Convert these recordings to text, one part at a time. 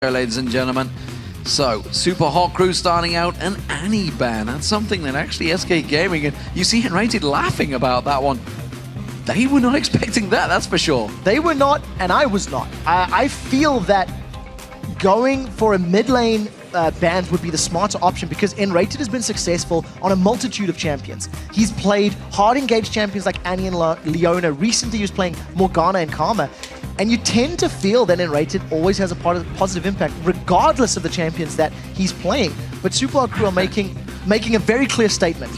Ladies and gentlemen, so Super Hot Crew starting out an Annie ban. That's something that actually SK Gaming, and you see Rated laughing about that one. They were not expecting that, that's for sure. They were not, and I was not. I feel that going for a mid lane ban would be the smarter option because Rated has been successful on a multitude of champions. He's played hard engaged champions like Annie and Leona. Recently he was playing Morgana and Karma. And you tend to feel that Rated always has a positive impact, regardless of the champions that he's playing. But Super Hot Crew are making a very clear statement.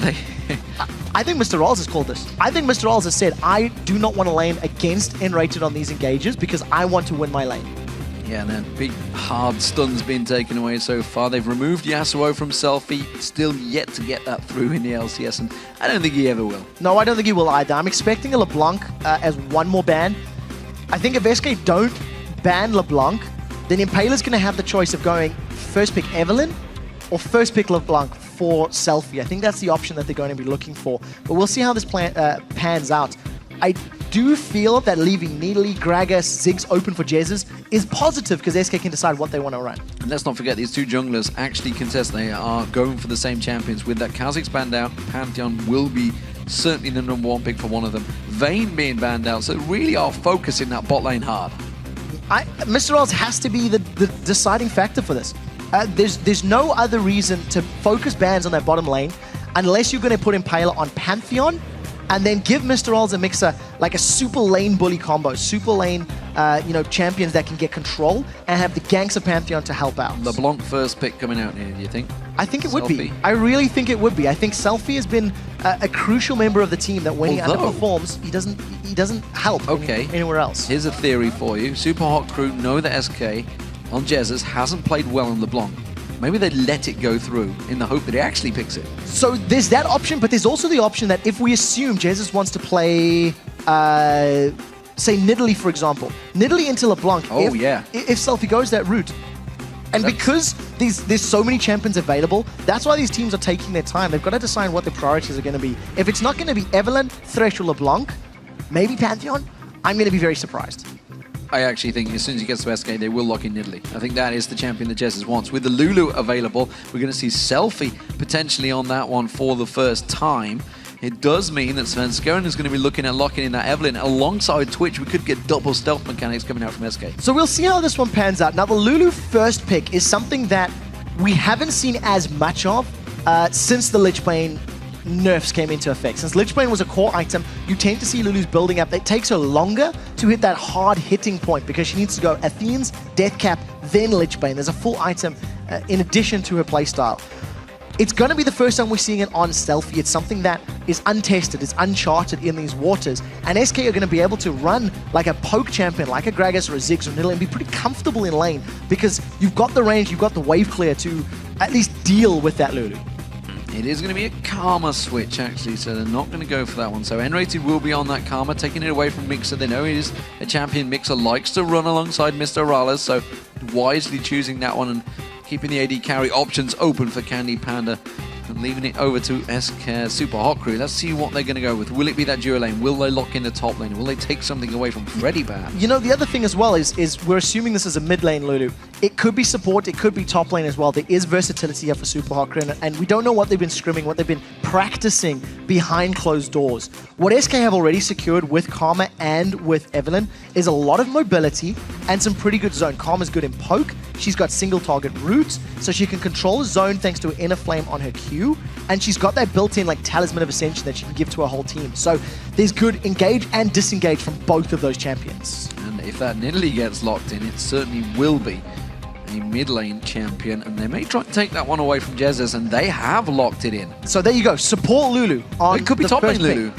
I think Mr. Rolls has called this. I think Mr. Rolls has said, I do not want to lane against Rated on these engages because I want to win my lane. Yeah, and then big hard stun's been taken away so far. They've removed Yasuo from Selfie, still yet to get that through in the LCS, and I don't think he ever will. No, I don't think he will either. I'm expecting a LeBlanc as one more ban. I think if SK don't ban LeBlanc, then Impala's going to have the choice of going first pick Evelyn or first pick LeBlanc for Selfie. I think that's the option that they're going to be looking for. But we'll see how this pans out. I do feel that leaving Needly, Gragas, Ziggs open for Jezzes is positive because SK can decide what they want to run. And let's not forget these two junglers actually contest. They are going for the same champions. With that Kha'Zix banned out, Pantheon will be certainly the #1 pick for one of them. Vayne being banned out, so really are focusing that bot lane hard. Mr. Rolls has to be the deciding factor for this. There's no other reason to focus bans on that bottom lane unless you're going to put Impala on Pantheon and then give Mr. Rolls a mixer like a super lane bully combo, super lane champions that can get control and have the ganks of Pantheon to help out. LeBlanc first pick coming out here, do you think? I think it would be. I really think it would be. I think Selfie has been a crucial member of the team that when he underperforms, he doesn't help anywhere else. Here's a theory for you. Super Hot Crew know that SK on Jezzes hasn't played well on LeBlanc. Maybe they let it go through in the hope that he actually picks it. So there's that option, but there's also the option that if we assume Jezzes wants to play, say Nidalee, for example. Nidalee into LeBlanc. If Selfie goes that route. And because there's so many champions available, that's why these teams are taking their time. They've got to decide what their priorities are going to be. If it's not going to be Evelyn, Thresh, or LeBlanc, maybe Pantheon, I'm going to be very surprised. I actually think as soon as he gets to SK, they will lock in Nidalee. I think that is the champion that Jezzes wants. With the Lulu available, we're going to see Selfie potentially on that one for the first time. It does mean that Svenskeren is going to be looking at locking in that Evelyn alongside Twitch. We could get double stealth mechanics coming out from SK. So we'll see how this one pans out. Now, the Lulu first pick is something that we haven't seen as much of since the Lichbane nerfs came into effect. Since Lichbane was a core item, you tend to see Lulu's building up. It takes her longer to hit that hard hitting point because she needs to go Athene's, Deathcap, then Lichbane. There's a full item in addition to her playstyle. It's going to be the first time we're seeing it on Selfie. It's something that is untested, it's uncharted in these waters. And SK are going to be able to run like a poke champion, like a Gragas or a Ziggs or Nidalee, and be pretty comfortable in lane because you've got the range, you've got the wave clear to at least deal with that Lulu. It is going to be a Karma switch, actually, so they're not going to go for that one. So Rated will be on that Karma, taking it away from Mixer. They know he is a champion. Mixer likes to run alongside Mr. Rallas, so wisely choosing that one and keeping the AD carry options open for Candy Panda and leaving it over to SK Super Hot Crew. Let's see what they're going to go with. Will it be that duo lane? Will they lock in the top lane? Will they take something away from Freddy perhaps? You know, the other thing as well is we're assuming this is a mid lane Lulu. It could be support, it could be top lane as well. There is versatility here for Super Hot Crew, and we don't know what they've been scrimming, what they've been practicing behind closed doors. What SK have already secured with Karma and with Evelyn is a lot of mobility and some pretty good zone. Karma's good in poke. She's got single target roots, so she can control the zone thanks to her inner flame on her Q. And she's got that built-in like talisman of ascension that she can give to her whole team. So there's good engage and disengage from both of those champions. And if that Nidalee gets locked in, it certainly will be a mid lane champion. And they may try to take that one away from Jezzes, and they have locked it in. So there you go. Support Lulu on it could be top lane Lulu.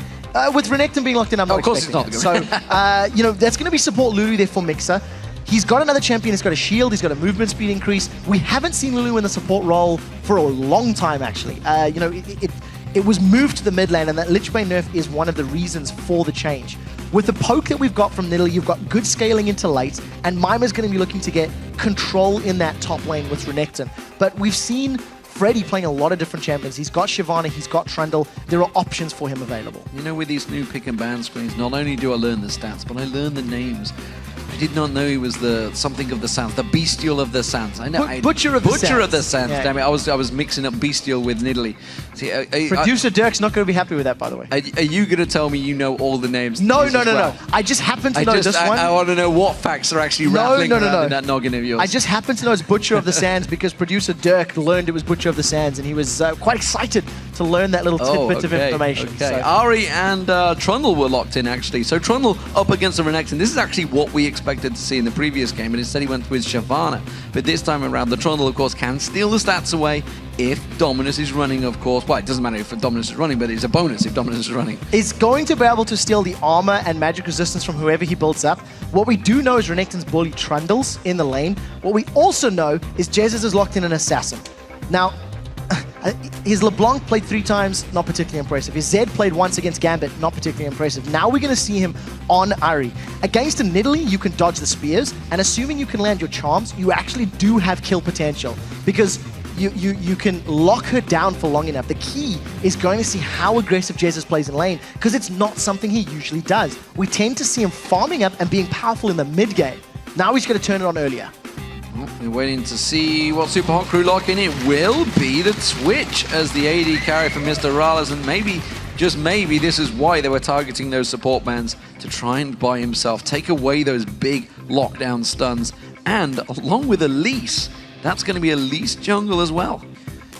With Renekton being locked in, I'm not expecting that. So, that's going to be support Lulu there for Mixer. He's got another champion, he's got a shield, he's got a movement speed increase. We haven't seen Lulu in the support role for a long time, actually. It was moved to the mid lane, and that Lichbane nerf is one of the reasons for the change. With the poke that we've got from Nidalee, you've got good scaling into late, and Mimer's going to be looking to get control in that top lane with Renekton. But we've seen Freddy playing a lot of different champions. He's got Shyvana, he's got Trundle. There are options for him available. You know, with these new pick and ban screens, not only do I learn the stats, but I learn the names I did not know he was the something of the Sands, the Bestial of the Sands. I know. Butcher of the Sands. Butcher of the Sands. Yeah. Damn it! I was mixing up Bestial with Nidalee. See, Producer Dirk's not going to be happy with that, by the way. Are you going to tell me you know all the names? No. Well? I just happen to know this one. I want to know what facts are actually rattling around in that noggin of yours. I just happen to know it's Butcher of the Sands because producer Dirk learned it was Butcher of the Sands, and he was quite excited to learn that little tidbit of information. Okay. So. Ari and Trundle were locked in, actually. So Trundle up against the Renekton. This is actually what we expected to see in the previous game, and instead he went with Shyvana. But this time around, the Trundle, of course, can steal the stats away if Dominus is running, of course. Well, it doesn't matter if Dominus is running, but it's a bonus if Dominus is running. Is going to be able to steal the armor and magic resistance from whoever he builds up. What we do know is Renekton's bully Trundles in the lane. What we also know is Jesus is locked in an assassin. Now, his LeBlanc played 3 times, not particularly impressive. His Zed played once against Gambit, not particularly impressive. Now we're going to see him on Ari. Against a Nidalee, you can dodge the spears, and assuming you can land your charms, you actually do have kill potential, because you can lock her down for long enough. The key is going to see how aggressive Jesus plays in lane, because it's not something he usually does. We tend to see him farming up and being powerful in the mid game. Now he's going to turn it on earlier. We're waiting to see what Super Hot Crew lock in. It will be the Twitch as the AD carry for Mr. Rallis, and maybe, just maybe, this is why they were targeting those support bands to try and buy himself, take away those big lockdown stuns, and along with Elise, that's going to be Elise jungle as well.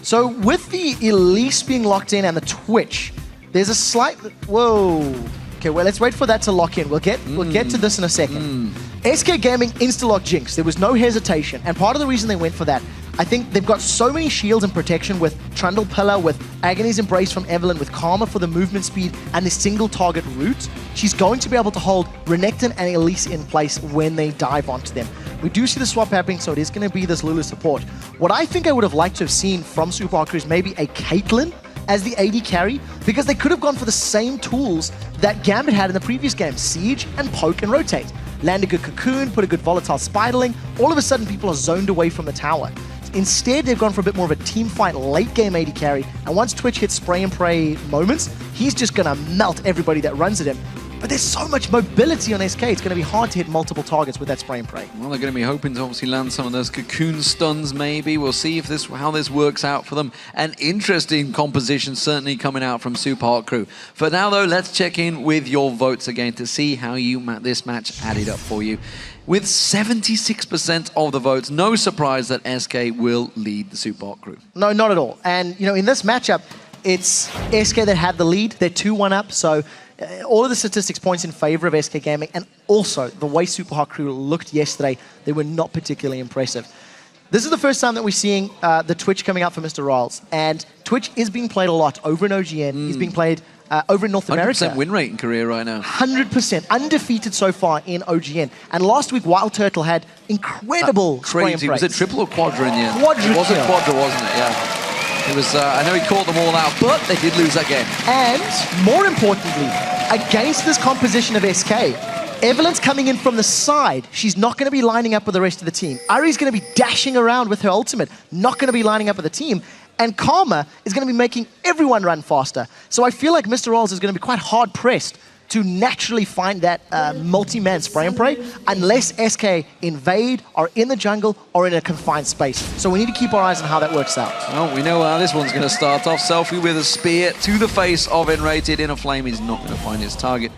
So with the Elise being locked in and the Twitch, there's a slight... Whoa. Okay, well, let's wait for that to lock in. We'll get to this in a second. SK Gaming insta-lock Jinx. There was no hesitation. And part of the reason they went for that, I think they've got so many shields and protection with Trundle Pillar, with Agony's Embrace from Evelynn, with Karma for the movement speed, and the single target route. She's going to be able to hold Renekton and Elise in place when they dive onto them. We do see the swap happening, so it is going to be this Lulu support. What I think I would have liked to have seen from Super Hot Crew is maybe a Caitlyn as the AD carry, because they could have gone for the same tools that Gambit had in the previous game, Siege and Poke and Rotate. Land a good Cocoon, put a good Volatile Spiderling, all of a sudden people are zoned away from the tower. Instead, they've gone for a bit more of a team fight late game AD carry, and once Twitch hits spray and pray moments, he's just going to melt everybody that runs at him. But there's so much mobility on SK, it's going to be hard to hit multiple targets with that spray and pray. Well, they're going to be hoping to obviously land some of those cocoon stuns, maybe. We'll see if how this works out for them. An interesting composition certainly coming out from Super Hot Crew. For now, though, let's check in with your votes again to see how this match added up for you. With 76% of the votes, no surprise that SK will lead the Super Hot Crew. No, not at all. And, you know, in this matchup, it's SK that had the lead. They're 2-1 up, so all of the statistics points in favor of SK Gaming, and also the way Super Hot Crew looked yesterday, they were not particularly impressive. This is the first time that we're seeing the Twitch coming out for Mr. Riles, and Twitch is being played a lot over in OGN. He's being played over in North America. 100% win rate in Korea right now. 100%, undefeated so far in OGN. And last week, Wild Turtle had incredible spray and crazy. pray. Was it triple or quadra in the end? Quadra. It wasn't quadra, wasn't it? Yeah. It was, I know he caught them all out, but they did lose that game. And, more importantly, against this composition of SK, Evelynn's coming in from the side. She's not going to be lining up with the rest of the team. Ari's going to be dashing around with her ultimate, not going to be lining up with the team. And Karma is going to be making everyone run faster. So I feel like Mr. Rolls is going to be quite hard-pressed to naturally find that multi-man spray and pray unless SK invade, are in the jungle, or in a confined space. So we need to keep our eyes on how that works out. Well, we know how this one's going to start off. Selfie with a spear to the face of Enrated. Inner Flame is not going to find his target.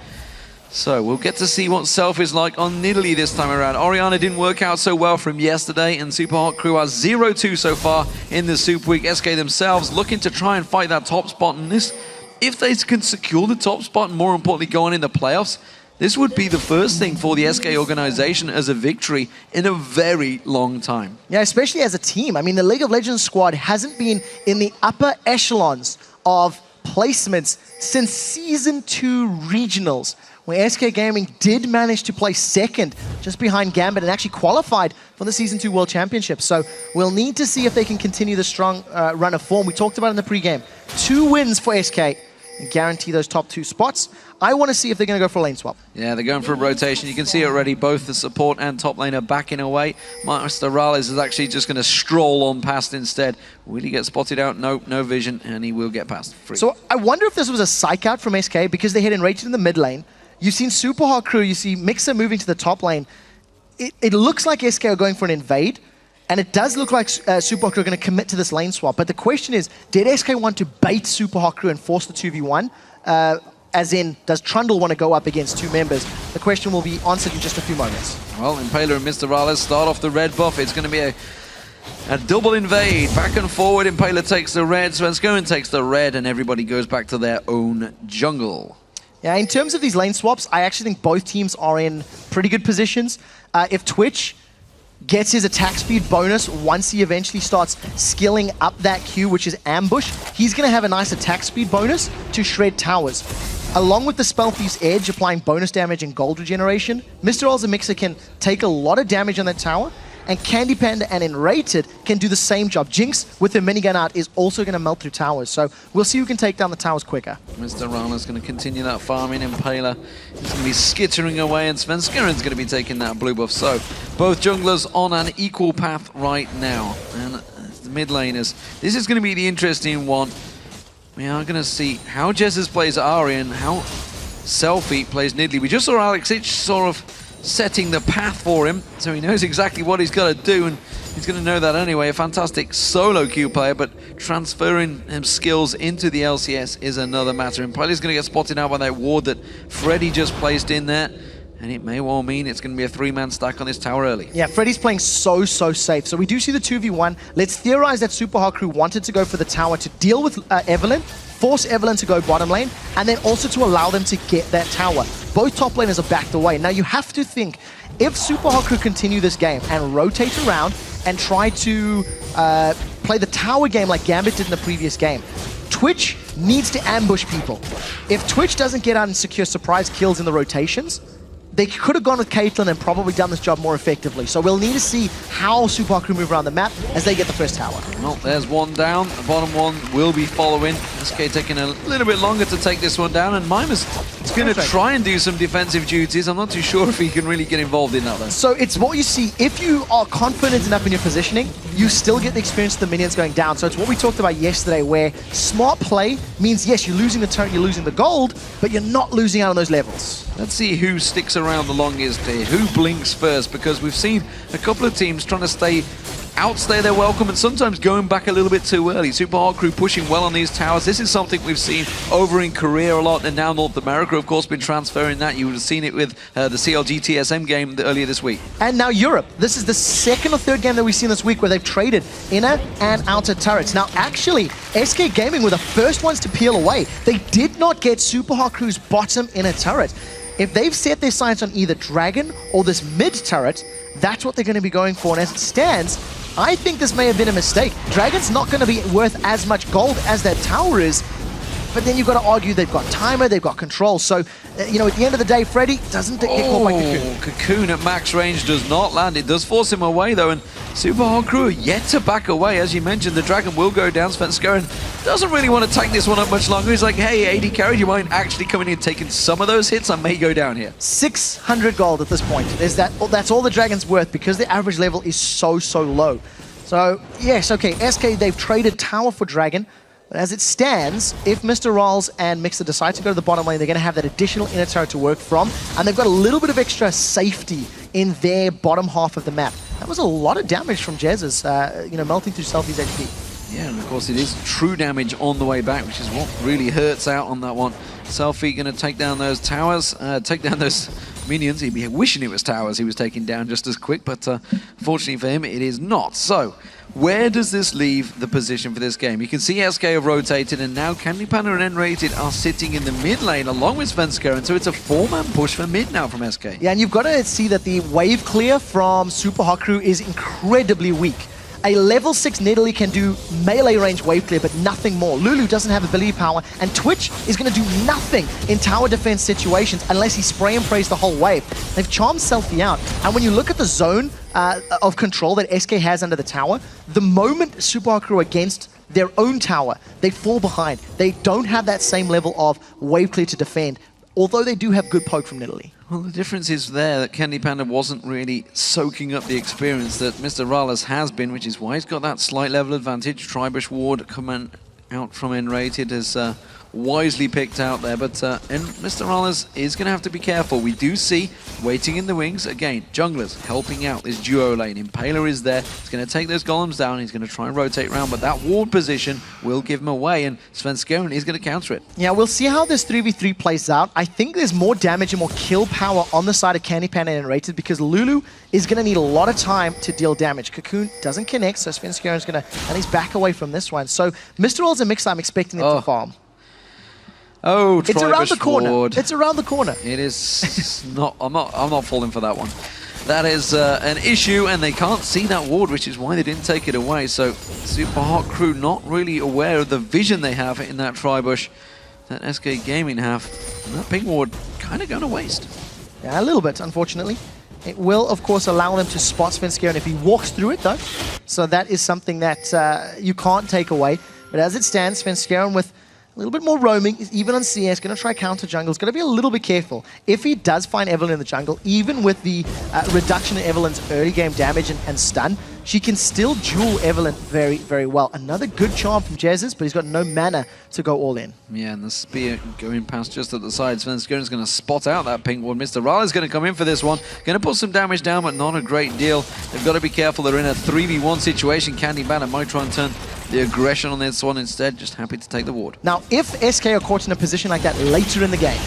So we'll get to see what Self is like on Nidalee this time around. Orianna didn't work out so well from yesterday, and Super Hot Crew are 0-2 so far in the Super Week. SK themselves looking to try and fight that top spot, and this, if they can secure the top spot and more importantly go on in the playoffs, this would be the first thing for the SK organization as a victory in a very long time. Yeah, especially as a team. I mean, the League of Legends squad hasn't been in the upper echelons of placements since Season 2 Regionals, where SK Gaming did manage to place second just behind Gambit and actually qualified for the Season 2 World Championship. So we'll need to see if they can continue the strong run of form. We talked about it in the pregame. 2 wins for SK and guarantee those top 2 spots. I want to see if they're going to go for a lane swap. Yeah, they're going for a rotation. You can see already both the support and top lane are backing away. Master Rallis is actually just going to stroll on past instead. Will he get spotted out? Nope, no vision, and he will get past. Free. So I wonder if this was a psych out from SK because they had Enraged in the mid lane. You've seen Super Hot Crew, you see Mixer moving to the top lane. it looks like SK are going for an invade, and it does look like Supa are going to commit to this lane swap. But the question is, did SK want to bait Supa and force the 2v1? As in, does Trundle want to go up against two members? The question will be answered in just a few moments. Well, Impaler and Mr. Rales start off the red buff. It's going to be a double invade. Back and forward, Impaler takes the red, Svenskeren takes the red, and everybody goes back to their own jungle. Yeah, in terms of these lane swaps, I actually think both teams are in pretty good positions. If Twitch gets his attack speed bonus once he eventually starts skilling up that Q, which is ambush, he's going to have a nice attack speed bonus to shred towers. Along with the Spell Thief's Edge applying bonus damage and gold regeneration, Mr. Olza Mixer can take a lot of damage on that tower, and Candy Panda and Enrated can do the same job. Jinx, with her minigun out, is also going to melt through towers, so we'll see who can take down the towers quicker. Mr. Rana's going to continue that farming. Impaler is going to be skittering away, and Svenskeren's going to be taking that blue buff. So, both junglers on an equal path right now. And the mid laners, this is going to be the interesting one. We are going to see how Jesus plays Ahri and how Selfie plays Nidalee. We just saw Alex Itch sort of setting the path for him, so he knows exactly what he's got to do, and he's going to know that anyway. A fantastic solo queue player, but transferring his skills into the LCS is another matter. And Impaler's going to get spotted out by that ward that Freddy just placed in there, and it may well mean it's going to be a three-man stack on this tower early. Yeah, Freddy's playing so safe. So we do see the 2v1. Let's theorize that Supa wanted to go for the tower to deal with Evelynn, force Evelynn to go bottom lane, and then also to allow them to get that tower. Both top laners are backed away. Now you have to think, if Supa continue this game and rotate around and try to play the tower game like Gambit did in the previous game, Twitch needs to ambush people. If Twitch doesn't get out and secure surprise kills in the rotations, they could have gone with Caitlyn and probably done this job more effectively. So we'll need to see how Supa move around the map as they get the first tower. Well, there's one down. The bottom one will be following. SK taking a little bit longer to take this one down, and Mimer's going to try and do some defensive duties. I'm not too sure if he can really get involved in that though. So it's what you see. If you are confident enough in your positioning, you still get the experience of the minions going down. So it's what we talked about yesterday, where smart play means, yes, you're losing the turret, you're losing the gold, but you're not losing out on those levels. Let's see who sticks around the longest here, who blinks first, because we've seen a couple of teams trying to outstay their welcome and sometimes going back a little bit too early. Supa pushing well on these towers. This is something we've seen over in Korea a lot, and now North America, of course, been transferring that. You would have seen it with the CLG TSM game earlier this week. And now Europe. This is the second or third game that we've seen this week where they've traded inner and outer turrets. Now, actually, SK Gaming were the first ones to peel away. They did not get Supa bottom inner turret. If they've set their sights on either Dragon or this mid turret, that's what they're going to be going for. And as it stands, I think this may have been a mistake. Dragon's not going to be worth as much gold as that tower is, but then you've got to argue they've got timer, they've got control. So, you know, at the end of the day, Freddy doesn't get caught by Cocoon. Cocoon at max range does not land. It does force him away, though, and Supa are yet to back away. As you mentioned, the Dragon will go down. Svenskeren doesn't really want to take this one up much longer. He's like, hey, AD carry, do you mind actually coming in and taking some of those hits? I may go down here. 600 gold at this point. That's all the Dragon's worth because the average level is so low. So, yes, okay, SK, they've traded tower for Dragon. But as it stands, if Mr. Ralls and Mixer decide to go to the bottom lane, they're going to have that additional inner turret to work from, and they've got a little bit of extra safety in their bottom half of the map. That was a lot of damage from Jez's, melting through Selfie's HP. Yeah, and of course it is true damage on the way back, which is what really hurts out on that one. Selfie going to take down those towers, take down those minions. He'd be wishing it was towers he was taking down just as quick, but fortunately for him, it is not. So, where does this leave the position for this game? You can see SK have rotated, and now Candy Panda and N-Rated are sitting in the mid lane along with Svenskeren, so it's a four-man push for mid now from SK. Yeah, and you've got to see that the wave clear from Supa is incredibly weak. A level 6 Nidalee can do melee range wave clear, but nothing more. Lulu doesn't have ability power, and Twitch is going to do nothing in tower defense situations unless he spray and prays the whole wave. They've charmed Selfie out, and when you look at the zone of control that SK has under the tower, the moment Supa are against their own tower, they fall behind. They don't have that same level of wave clear to defend, although they do have good poke from Nidalee. Well, the difference is there that Candy Panda wasn't really soaking up the experience that Mr. Rallis has been, which is why he's got that slight level advantage. Tribush Ward coming out from N-Rated has wisely picked out there. But and Mr. Rollers is going to have to be careful. We do see, waiting in the wings, again, junglers helping out this duo lane. Impaler is there. He's going to take those golems down. He's going to try and rotate around, but that ward position will give him away, and Svenskeren is going to counter it. Yeah, we'll see how this 3v3 plays out. I think there's more damage and more kill power on the side of Candy Panda and Rated because Lulu is going to need a lot of time to deal damage. Cocoon doesn't connect, so Svenskeren is going to, and he's back away from this one. So Mr. Rolls and Mixer, I'm expecting them to farm. Oh, it's around the corner. Ward. It's around the corner. It is not. I'm not falling for that one. That is an issue, and they can't see that ward, which is why they didn't take it away. So Super Hot Crew not really aware of the vision they have in that tri-bush that SK Gaming have. And that ping ward kind of going to waste. Yeah, a little bit, unfortunately. It will, of course, allow them to spot Svenskeren if he walks through it, though. So that is something that you can't take away. But as it stands, Svenskeren with a little bit more roaming, even on CS, going to try counter jungle. He's going to be a little bit careful. If he does find Evelynn in the jungle, even with the reduction in Evelynn's early game damage and stun, she can still duel Evelynn very, very well. Another good charm from Jesus, but he's got no mana to go all in. Yeah, and the spear going past just at the side. Svenskeren's going to spot out that pink ward. Mr. Rale's going to come in for this one. Going to put some damage down, but not a great deal. They've got to be careful. They're in a 3v1 situation. Candy Banner might try and turn the aggression on this one instead. Just happy to take the ward. Now, if SK are caught in a position like that later in the game,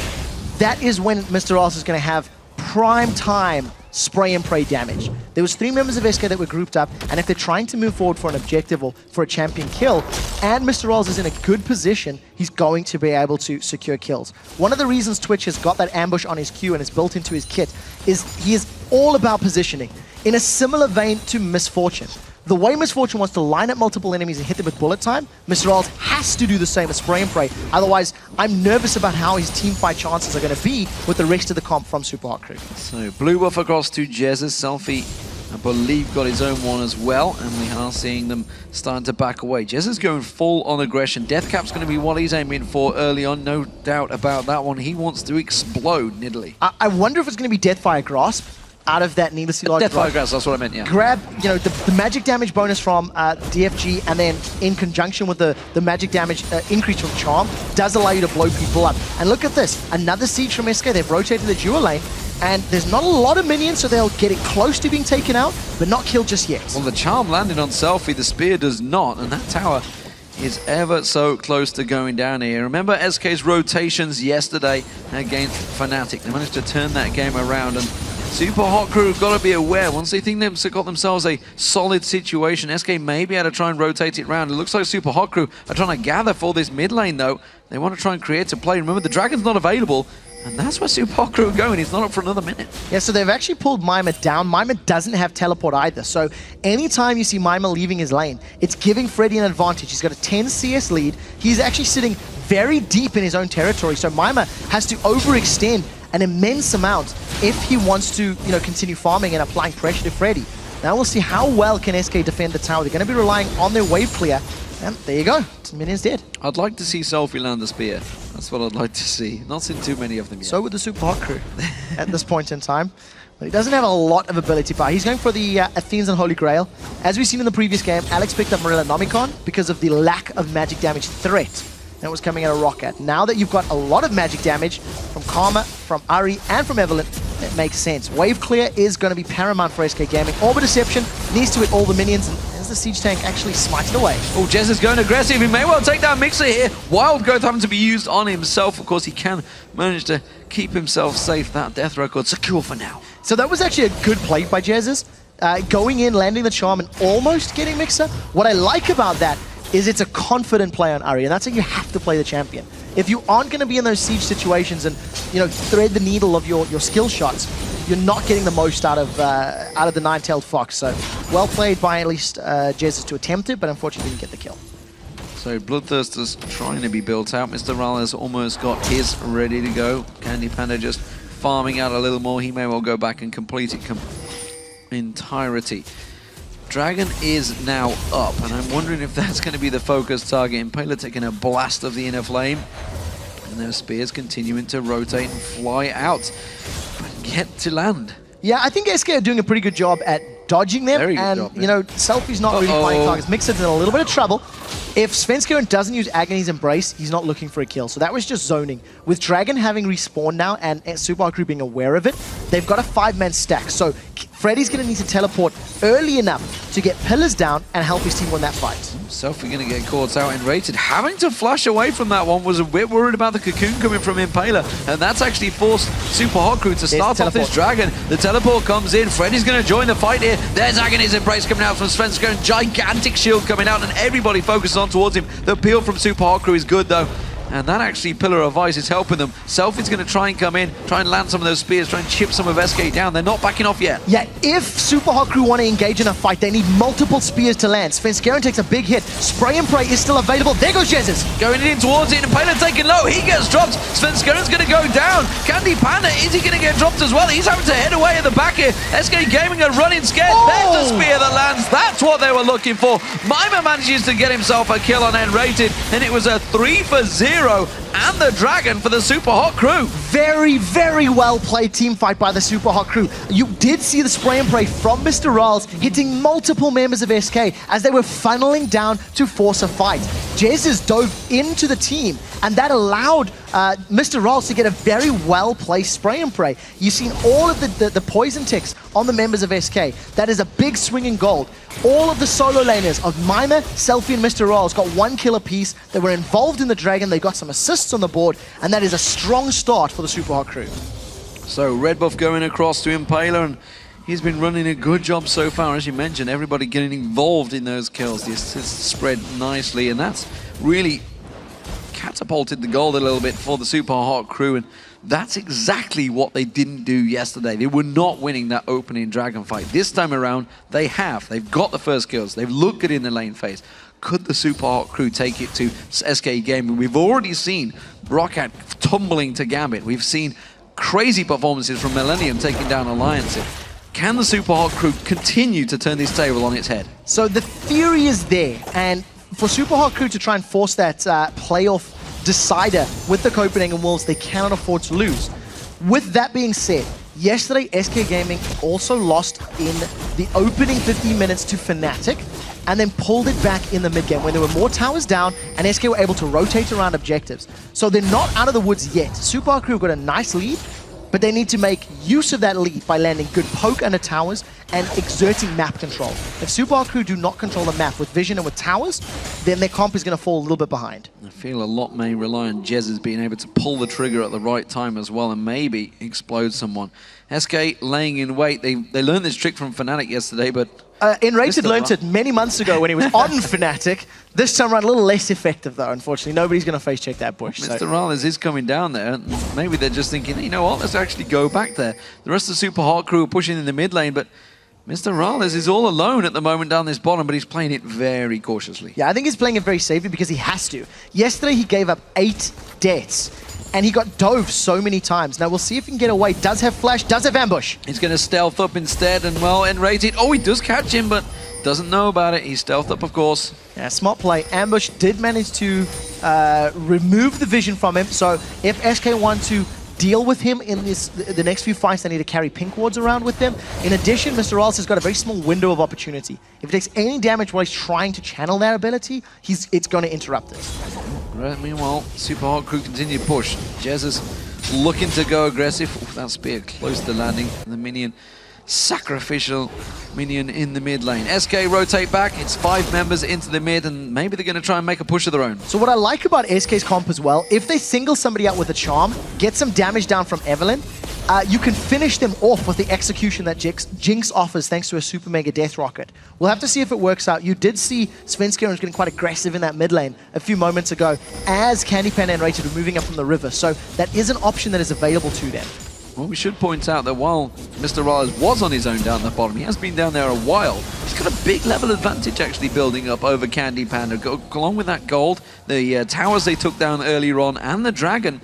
that is when Mr. Ross is going to have prime time spray and pray damage. There was 3 members of SK that were grouped up, and if they're trying to move forward for an objective or for a champion kill, and Mr. Rolls is in a good position, he's going to be able to secure kills. One of the reasons Twitch has got that ambush on his Q and is built into his kit is he is all about positioning, in a similar vein to Misfortune. The way Misfortune wants to line up multiple enemies and hit them with bullet time, Mr. Rolls has to do the same as spray and pray. Otherwise, I'm nervous about how his team fight chances are going to be with the rest of the comp from Super Hot Crew. So, blue buff across to Jez's. Selfie, I believe, got his own one as well, and we are seeing them starting to back away. Jez is going full on aggression. Deathcap's going to be what he's aiming for early on, no doubt about that one. He wants to explode Nidalee. I wonder if it's going to be Deathfire Grasp out of that needlessly large Deathfire Grasp, that's what I meant, yeah. Grab, you know, the magic damage bonus from DFG, and then in conjunction with the magic damage increase from Charm, does allow you to blow people up. And look at this, another siege from SK. They've rotated the dual lane, and there's not a lot of minions, so they'll get it close to being taken out, but not killed just yet. Well, the Charm landed on Selfie, the Spear does not, and that tower is ever so close to going down here. Remember SK's rotations yesterday against Fnatic. They managed to turn that game around, and Super Hot Crew have got to be aware. Once they think they've got themselves a solid situation, SK may be able to try and rotate it around. It looks like Super Hot Crew are trying to gather for this mid lane, though. They want to try and create a play. Remember, the Dragon's not available, and that's where Super Hot Crew are going. He's not up for another minute. Yeah, so they've actually pulled Mima down. Mima doesn't have teleport either, so anytime you see Mima leaving his lane, it's giving Freddy an advantage. He's got a 10 CS lead. He's actually sitting very deep in his own territory, so Mima has to overextend an immense amount if he wants to, you know, continue farming and applying pressure to Freddy. Now we'll see how well can SK defend the tower. They're going to be relying on their wave clear, and there you go. Minion's dead. I'd like to see Selfie land the spear. That's what I'd like to see. Not seen too many of them yet. So would the Super Hot Crew at this point in time. But he doesn't have a lot of ability power. He's going for the Athenes and Holy Grail. As we've seen in the previous game, Alex picked up Marilla Nomicon because of the lack of magic damage threat that was coming out of Rocket. Now that you've got a lot of magic damage from Karma, from Ari, and from Evelynn, it makes sense. Wave clear is going to be paramount for SK Gaming. Orb Deception needs to hit all the minions, and as the siege tank actually smites it away. Oh, Jez is going aggressive. He may well take down Mixer here. Wild Growth having to be used on himself. Of course, he can manage to keep himself safe. That death record secure for now. So that was actually a good play by Jez's. Going in, landing the charm, and almost getting Mixer. What I like about that is it's a confident play on Ari, and that's how you have to play the champion. If you aren't going to be in those siege situations and, you know, thread the needle of your skill shots, you're not getting the most out of the Nine-Tailed Fox. So well played by at least Jesus to attempt it, but unfortunately didn't get the kill. So Bloodthirster's trying to be built out. Mr. Ral has almost got his ready to go. Candy Panda just farming out a little more. He may well go back and complete it entirety. Dragon is now up, and I'm wondering if that's going to be the focus target. Impaler taking a blast of the inner flame, and those spears continuing to rotate and fly out, but get to land. Yeah, I think SK are doing a pretty good job at dodging them, Very good and job, you know, Selfie's not really finding targets. Mixer's in a little bit of trouble. If Svenskeren doesn't use Agony's Embrace, he's not looking for a kill. So that was just zoning. With Dragon having respawned now and Supa Crew being aware of it, they've got a 5-man stack. So Freddy's going to need to teleport early enough to get pillars down and help his team win that fight. Selfie going to get caught out and rated. Having to flash away from that one, was a bit worried about the cocoon coming from Impaler, and that's actually forced Super Hot Crew to start off this Dragon. The teleport comes in. Freddy's going to join the fight here. There's Agony's Embrace coming out from Svenskeren. Gigantic shield coming out, and everybody focuses on towards him. The peel from Super Hot Crew is good though. And that actually Pillar of Ice is helping them. Selfie's going to try and come in, try and land some of those spears, try and chip some of SK down. They're not backing off yet. Yeah, if Super Hot Crew want to engage in a fight, they need multiple spears to land. Svenskeren takes a big hit. Spray and Pray is still available. There goes Jesus. Going in towards it, and Impaler taking low. He gets dropped. Svenskeren's going to go down. Candy Panda, is he going to get dropped as well? He's having to head away at the back here. SK Gaming are running scared. There's the spear that lands. That's what they were looking for. Mima manages to get himself a kill on N-rated, and it was a 3-for-0. And the Dragon for the Super Hot Crew. Very, very well played team fight by the Super Hot Crew. You did see the spray and pray from Mr. Ralls hitting multiple members of SK as they were funneling down to force a fight. Jesus dove into the team, and that allowed Mr. Ralls to get a very well-placed spray and pray. You've seen all of the poison ticks on the members of SK. That is a big swing in gold. All of the solo laners of Mima, Selfie, and Mr. Ralls got 1 kill apiece. They were involved in the Dragon. They got some assists on the board, and that is a strong start for the Super Hot Crew. So red buff going across to Impaler, and he's been running a good job so far. As you mentioned, everybody getting involved in those kills. The assists spread nicely, and that's really catapulted the gold a little bit for the Super Hot Crew, and that's exactly what they didn't do yesterday. They were not winning that opening Dragon fight. This time around, they have. They've got the first kills. They've looked good in the lane phase. Could the Super Hot Crew take it to SK Gaming? We've already seen Brockhat tumbling to Gambit. We've seen crazy performances from Millennium taking down Alliance. Can the Super Hot Crew continue to turn this table on its head? So the theory is there, and for Super Hot Crew to try and force that playoff decider with the Copenhagen Wolves, they cannot afford to lose. With that being said, yesterday SK Gaming also lost in the opening 15 minutes to Fnatic, and then pulled it back in the mid-game when there were more towers down and SK were able to rotate around objectives. So they're not out of the woods yet. Super Hot Crew got a nice lead, but they need to make use of that lead by landing good poke under towers and exerting map control. If Super Hot Crew do not control the map with vision and with towers, then their comp is going to fall a little bit behind. I feel a lot may rely on Jez's being able to pull the trigger at the right time as well and maybe explode someone. SK laying in wait. They learned this trick from Fnatic yesterday, but Enrated learned it many months ago when he was on Fnatic. This time around, a little less effective though, unfortunately. Nobody's going to face check that bush. Mr. Rallis is coming down there. Maybe they're just thinking, you know what, let's actually go back there. The rest of the Super Hot Crew are pushing in the mid lane, but Mr. Rallis is all alone at the moment down this bottom, but he's playing it very cautiously. Yeah, I think he's playing it very safely because he has to. Yesterday, he gave up 8 deaths, and he got dove so many times. Now, we'll see if he can get away. Does have flash, does have ambush. He's going to stealth up instead, and well, N-rated. Oh, he does catch him, but doesn't know about it. He's stealthed up, of course. Yeah, smart play. Ambush did manage to remove the vision from him, so if SK want to deal with him in the next few fights, they need to carry pink wards around with them. In addition, Mr. Ralls has got a very small window of opportunity. If he takes any damage while he's trying to channel that ability, it's going to interrupt this. Right, meanwhile, Super Hot Crew continue to push. Jez is looking to go aggressive. Ooh, that spear close to landing. The minion, sacrificial minion in the mid lane. SK rotate back. It's 5 members into the mid, and maybe they're going to try and make a push of their own. So what I like about SK's comp as well, if they single somebody out with a charm, get some damage down from Evelyn, you can finish them off with the execution that Jinx offers thanks to a Super Mega Death Rocket. We'll have to see if it works out. You did see Svenskeren was getting quite aggressive in that mid lane a few moments ago as Candy Panda and Rated were moving up from the river. So that is an option that is available to them. Well, we should point out that while Mr. Rallis was on his own down the bottom, he has been down there a while. He's got a big level advantage actually building up over Candy Panda. Along with that gold, the towers they took down earlier on, and the Dragon,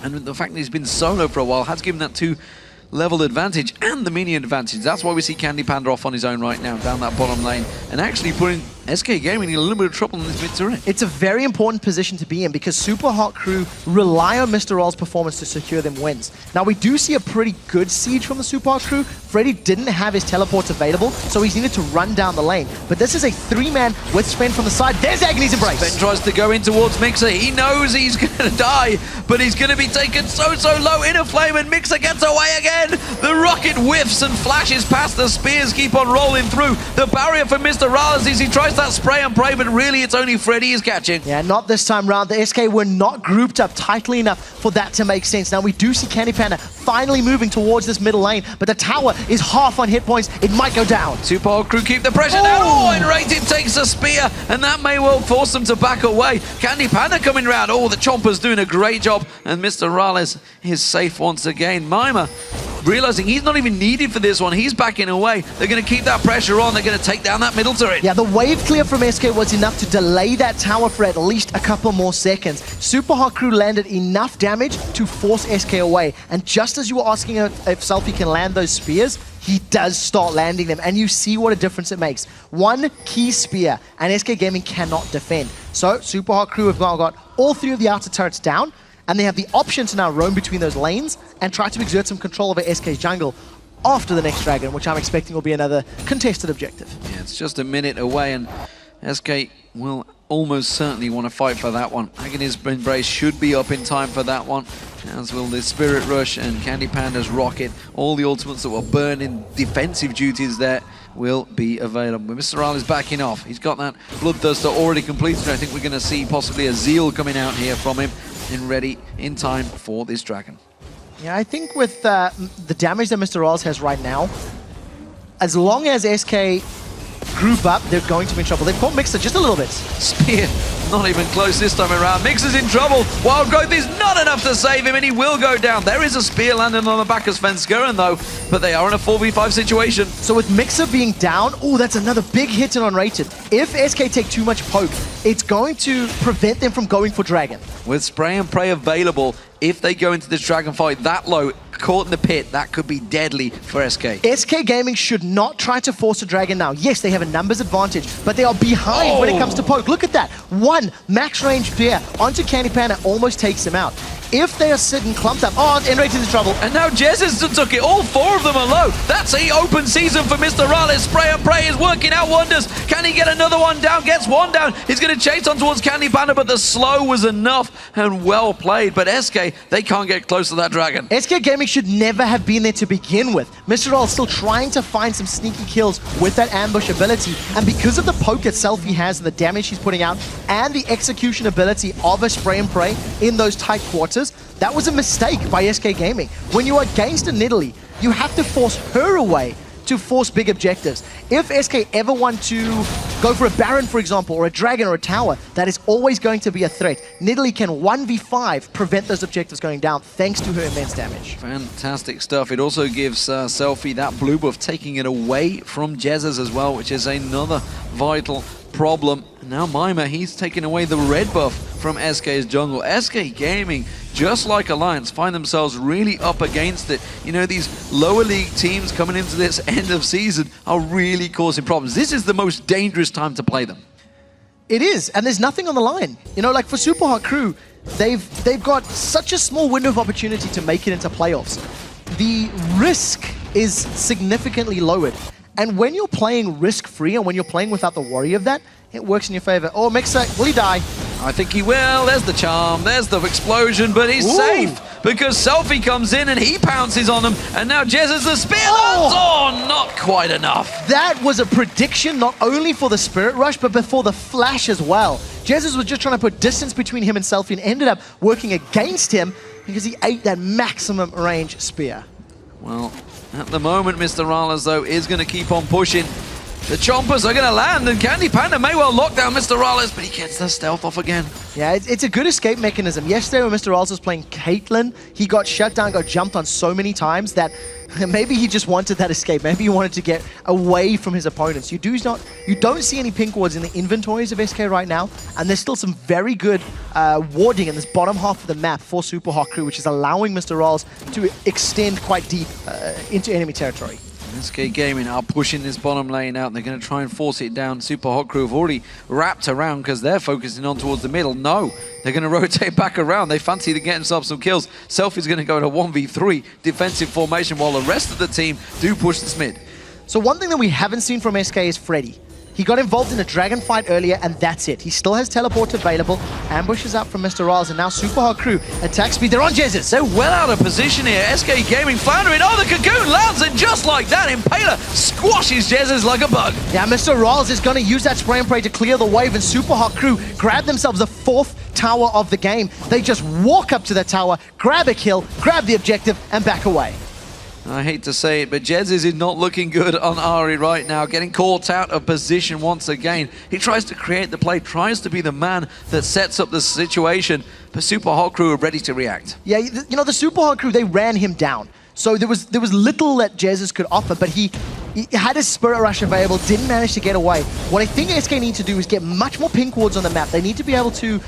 and the fact that he's been solo for a while has given that 2-level advantage and the minion advantage. That's why we see Candy Panda off on his own right now down that bottom lane and actually putting SK Gaming need a little bit of trouble in this mid turret. It's a very important position to be in because Super Hot Crew rely on Mr. Roll's performance to secure them wins. Now, we do see a pretty good siege from the Super Hot Crew. Freddy didn't have his teleports available, so he's needed to run down the lane. But this is a 3-man with Sven from the side. There's Agony's Embrace. Sven tries to go in towards Mixer. He knows he's going to die, but he's going to be taken so low in a flame, and Mixer gets away again. The rocket whiffs and flashes past. The spears keep on rolling through. The barrier for Mr. Rallis is he tries that spray and pray, but really it's only Freddy he's catching. Yeah, not this time round. The SK were not grouped up tightly enough for that to make sense. Now we do see Candy Panda finally moving towards this middle lane, but the tower is half on hit points. It might go down. Super Hot Crew keep the pressure down. Oh, and Rated takes a spear, and that may well force them to back away. Candy Panda coming round. Oh, the Chomper's doing a great job, and Mr. Rallis is safe once again. Mima realizing he's not even needed for this one. He's backing away. They're going to keep that pressure on. They're going to take down that middle turret. Yeah, the wave clear from SK was enough to delay that tower for at least a couple more seconds. Super Hot Crew landed enough damage to force SK away. And just as you were asking if Selfie can land those spears, he does start landing them. And you see what a difference it makes. One key spear, and SK Gaming cannot defend. So Super Hot Crew have now got all 3 of the outer turrets down, and they have the option to now roam between those lanes and try to exert some control over SK's jungle after the next dragon, which I'm expecting will be another contested objective. Yeah, it's just a minute away, and SK will almost certainly want to fight for that one. Agony's Embrace should be up in time for that one, as will the Spirit Rush and Candy Panda's Rocket. All the ultimates that were burning defensive duties there will be available. Mr. Rallis is backing off. He's got that Bloodthirster already completed. I think we're going to see possibly a Zeal coming out here from him and ready in time for this dragon. Yeah, I think with the damage that Mr. Rallis has right now, as long as SK group up, they're going to be in trouble. They've caught Mixer just a little bit. Spear, not even close this time around. Mixer's in trouble. Wild Growth is not enough to save him, and he will go down. There is a spear landing on the back of Svenskeren, though, but they are in a 4v5 situation. So with Mixer being down, oh, that's another big hit and unrated. If SK take too much poke, it's going to prevent them from going for Dragon. With Spray and Pray available, if they go into this Dragon fight that low, caught in the pit, that could be deadly for SK. SK Gaming should not try to force a Dragon now. Yes, they have a numbers advantage, but they are behind when it comes to poke. Look at that. One max range spear onto Candy Panda almost takes him out. If they are sitting clumped up, oh, Enrated is in trouble. And now Jesus took it. All 4 of them are low. That's the open season for Mr. Rallis. Spray and Pray is working out wonders. Can he get another one down? Gets one down. He's going to chase on towards Candy Panda, but the slow was enough and well played. But SK, they can't get close to that dragon. SK Gaming should never have been there to begin with. Mr. Roll still trying to find some sneaky kills with that ambush ability. And because of the poke itself he has and the damage he's putting out and the execution ability of a Spray and Pray in those tight quarters, that was a mistake by SK Gaming. When you are against a Nidalee, you have to force her away to force big objectives. If SK ever want to go for a Baron, for example, or a Dragon or a Tower, that is always going to be a threat. Nidalee can 1v5 prevent those objectives going down thanks to her immense damage. Fantastic stuff. It also gives Selfie that blue buff, taking it away from Jesus as well, which is another vital problem. Now Mima, he's taking away the red buff from SK's jungle. SK Gaming, just like Alliance, find themselves really up against it. You know, these lower league teams coming into this end of season are really causing problems. This is the most dangerous time to play them. It is, and there's nothing on the line. You know, like for Super Hot Crew, they've got such a small window of opportunity to make it into playoffs. The risk is significantly lowered. And when you're playing risk-free and when you're playing without the worry of that, it works in your favor. Oh, Mixer, will he die? I think he will. There's the charm. There's the explosion, but he's safe because Selfie comes in and he pounces on him. And now Jez is the spear. Oh, not quite enough. That was a prediction not only for the Spirit Rush, but before the Flash as well. Jesus was just trying to put distance between him and Selfie and ended up working against him because he ate that maximum range spear. Well, at the moment, Mr. Rallis, though, is going to keep on pushing. The Chompers are going to land, and Candy Panda may well lock down Mr. Rallis, but he gets the stealth off again. Yeah, it's a good escape mechanism. Yesterday when Mr. Rallis was playing Caitlyn, he got shut down, got jumped on so many times that maybe he just wanted that escape. Maybe he wanted to get away from his opponents. You don't see any pink wards in the inventories of SK right now, and there's still some very good warding in this bottom half of the map for Super Hot Crew, which is allowing Mr. Rallis to extend quite deep into enemy territory. SK Gaming are pushing this bottom lane out. They're going to try and force it down. Super Hot Crew have already wrapped around because they're focusing on towards the middle. No, they're going to rotate back around. They fancy to get themselves some kills. Selfie's going to go to 1v3 defensive formation while the rest of the team do push this mid. So one thing that we haven't seen from SK is Freddy. He got involved in a dragon fight earlier, and that's it. He still has teleport available. Ambushes out from Mr. Riles, and now Super Hot Crew attack speed. They're on Jesus. They're well out of position here. SK Gaming floundering. Oh, the Cocoon lands, and just like that, Impaler squashes Jesus like a bug. Yeah, Mr. Riles is going to use that spray and pray to clear the wave, and Super Hot Crew grab themselves the 4th tower of the game. They just walk up to the tower, grab a kill, grab the objective, and back away. I hate to say it, but Jez is not looking good on Ari right now, getting caught out of position once again. He tries to create the play, tries to be the man that sets up the situation, but Super Hot Crew are ready to react. Yeah, you know, the Super Hot Crew, they ran him down. So there was little that Jesus could offer, but he had his Spirit Rush available, didn't manage to get away. What I think SK need to do is get much more pink wards on the map. They need to be able to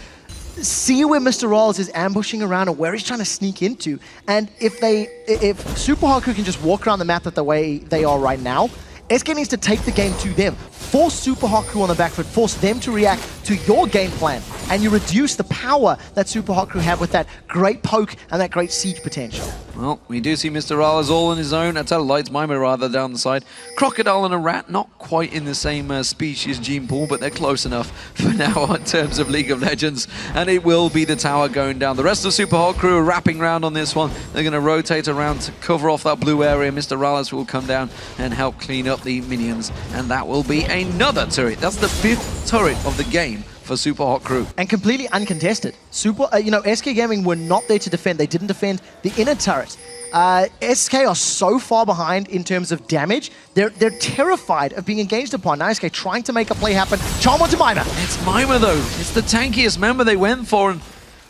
see where Mr. Riles is ambushing around and where he's trying to sneak into. And if Super Hot Crew can just walk around the map the way they are right now, SK needs to take the game to them. Force Super Hot Crew on the back foot, force them to react to your game plan, and you reduce the power that Super Hot Crew have with that great poke and that great siege potential. Well, we do see Mr. Riles all on his own. That's how Lights Mima rather down the side. Crocodile and a rat, not quite in the same species gene pool, but they're close enough for now in terms of League of Legends. And it will be the tower going down. The rest of Super Hot Crew are wrapping around on this one. They're going to rotate around to cover off that blue area. Mr. Riles will come down and help clean up the minions. And that will be another turret. That's the 5th turret of the game for Super Hot Crew. And completely uncontested. SK Gaming were not there to defend. They didn't defend the inner turret. SK are so far behind in terms of damage. They're terrified of being engaged upon. Now SK trying to make a play happen. Charm onto Mima. It's Mima though. It's the tankiest member they went for, and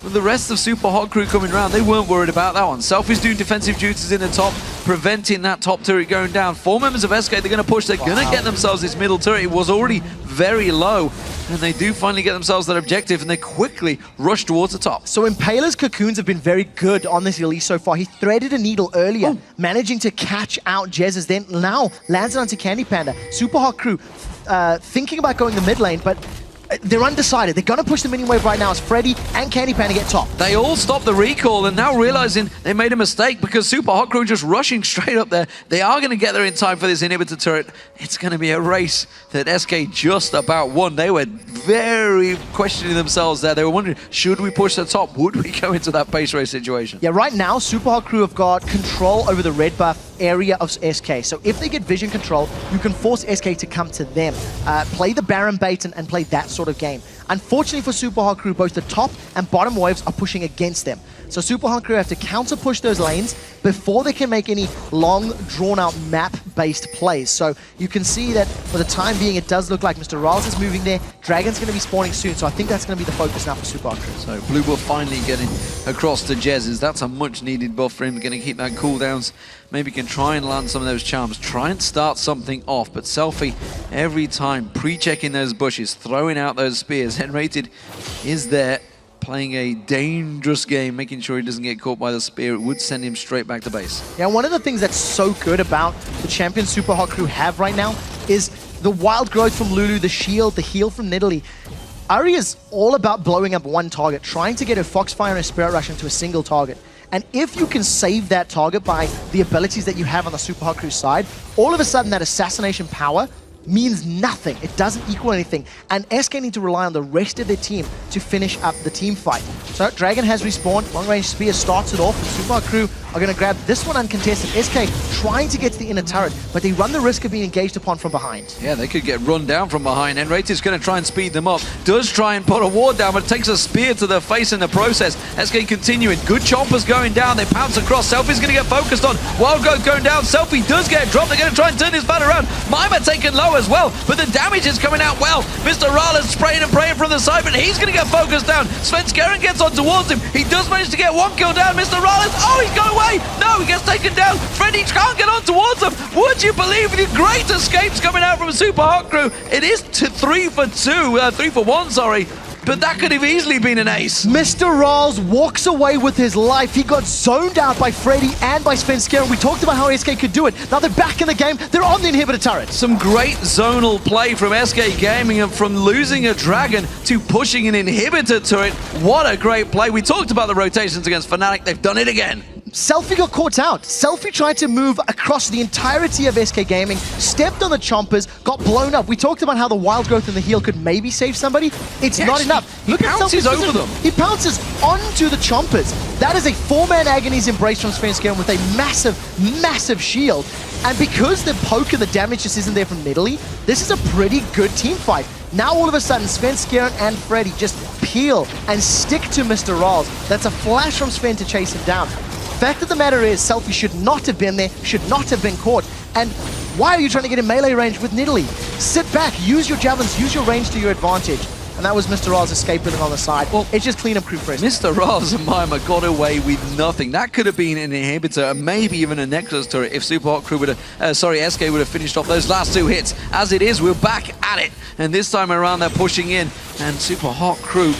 with the rest of Super Hot Crew coming around, they weren't worried about that one. Selfie's doing defensive duties in the top, preventing that top turret going down. 4 members of SK, they're going to push. They're going to get themselves this middle turret. It was already very low, and they do finally get themselves that objective, and they quickly rush towards the top. So Impaler's cocoons have been very good on this Elise so far. He threaded a needle earlier, managing to catch out Jez's, then now lands it onto Candy Panda. Super Hot Crew thinking about going the mid lane, but they're undecided. They're going to push the mini wave right now as Freddy and Candy Panda get top. They all stop the recall and now realizing they made a mistake because Super Hot Crew just rushing straight up there. They are going to get there in time for this inhibitor turret. It's going to be a race that SK just about won. They were very questioning themselves there. They were wondering, should we push the top? Would we go into that base race situation? Yeah, right now, Super Hot Crew have got control over the red buff area of SK. So if they get vision control, you can force SK to come to them. Play the Baron bait and play that sort of game. Unfortunately for Super Hot Crew, both the top and bottom waves are pushing against them. So Super Hot Crew have to counter push those lanes before they can make any long, drawn-out map-based plays. So you can see that for the time being, it does look like Mr. Riles is moving there. Dragon's going to be spawning soon, so I think that's going to be the focus now for Super Hot Crew. So blue buff finally getting across to Jez's. That's a much-needed buff for him. Going to keep that cooldowns. Maybe can try and land some of those charms. Try and start something off. But Selfie, every time, pre-checking those bushes, throwing out those spears. Henrated is there, playing a dangerous game, making sure he doesn't get caught by the spear. It would send him straight back to base. Yeah, one of the things that's so good about the champion Super Hot Crew have right now is the wild growth from Lulu, the shield, the heal from Nidalee. Ari is all about blowing up one target, trying to get her Foxfire and a Spirit Rush into a single target. And if you can save that target by the abilities that you have on the Super Hot Crew side, all of a sudden that assassination power means nothing. It doesn't equal anything. And SK need to rely on the rest of their team to finish up the team fight. So Dragon has respawned. Long range spear starts it off. And Super Hot Crew are going to grab this one uncontested. SK trying to get to the inner turret, but they run the risk of being engaged upon from behind. Yeah, they could get run down from behind. And Rated's going to try and speed them up. Does try and put a ward down, but takes a spear to the face in the process. SK continuing. Good chompers going down. They pounce across. Selfie's going to get focused on. Wild Growth going down. Selfie does get dropped. They're going to try and turn this bat around. Mima taken low as well, but the damage is coming out well. Mr. Riles spraying and praying from the side, but he's going to get focused down. Svenskeren gets on towards him. He does manage to get one kill down. Mr. Riles, oh, he's gone away. No, he gets taken down. Freddy can't get on towards him. Would you believe the great escapes coming out from Super Hot Crew? It is 3 for 1, sorry. but that could have easily been an ace. Mr. Rawls walks away with his life. He got zoned out by Freddy and by Svenskeren, and we talked about how SK could do it. Now they're back in the game. They're on the inhibitor turret. Some great zonal play from SK Gaming, and from losing a dragon to pushing an inhibitor turret. What a great play. We talked about the rotations against Fnatic. They've done it again. Selfie got caught out. Selfie tried to move across the entirety of SK Gaming, stepped on the chompers, got blown up. We talked about how the wild growth in the heal could maybe save somebody. It's not enough. He pounces over them. He pounces onto the chompers. That is a 4-man Agony's Embrace from Svenskeren with a massive, massive shield. And because the poke and the damage just isn't there from Nidalee, this is a pretty good team fight. Now all of a sudden, Svenskeren and Freddy just peel and stick to Mr. Rawls. That's a flash from Sven to chase him down. Fact of the matter is, Selfie should not have been there, should not have been caught. And why are you trying to get in melee range with Nidalee? Sit back, use your javelins, use your range to your advantage. And that was Mr. Rawls escaping on the side. Well, it's just clean up crew first. Mr. Rawls and Maima got away with nothing. That could have been an inhibitor, and maybe even a Nexus turret if Super Hot Crew would have, SK would have finished off those last 2 hits. As it is, we're back at it. And this time around, they're pushing in. And Super Hot Crew,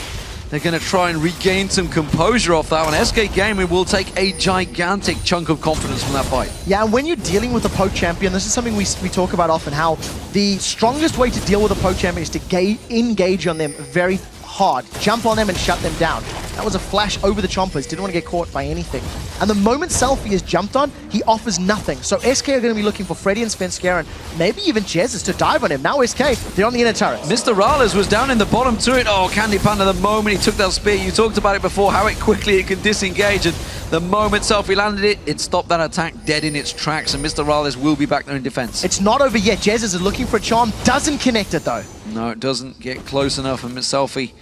they're going to try and regain some composure off that one. SK Gaming will take a gigantic chunk of confidence from that fight. Yeah, and when you're dealing with a poke champion, this is something we talk about often, how the strongest way to deal with a poke champion is to engage on them very hard, jump on them and shut them down. That was a flash over the chompers, didn't want to get caught by anything. And the moment Selfie is jumped on, he offers nothing. So SK are going to be looking for Freddy and Svenskeren, maybe even Jesus to dive on him. Now SK, they're on the inner turret. Mr. Rales was down in the bottom turret. Oh, Candy Panda, the moment he took that spear, you talked about it before, how quickly it can disengage. And the moment Selfie landed it, it stopped that attack dead in its tracks, and Mr. Rales will be back there in defense. It's not over yet. Jesus is looking for a charm, doesn't connect it though. No, it doesn't get close enough, and Miss Selfie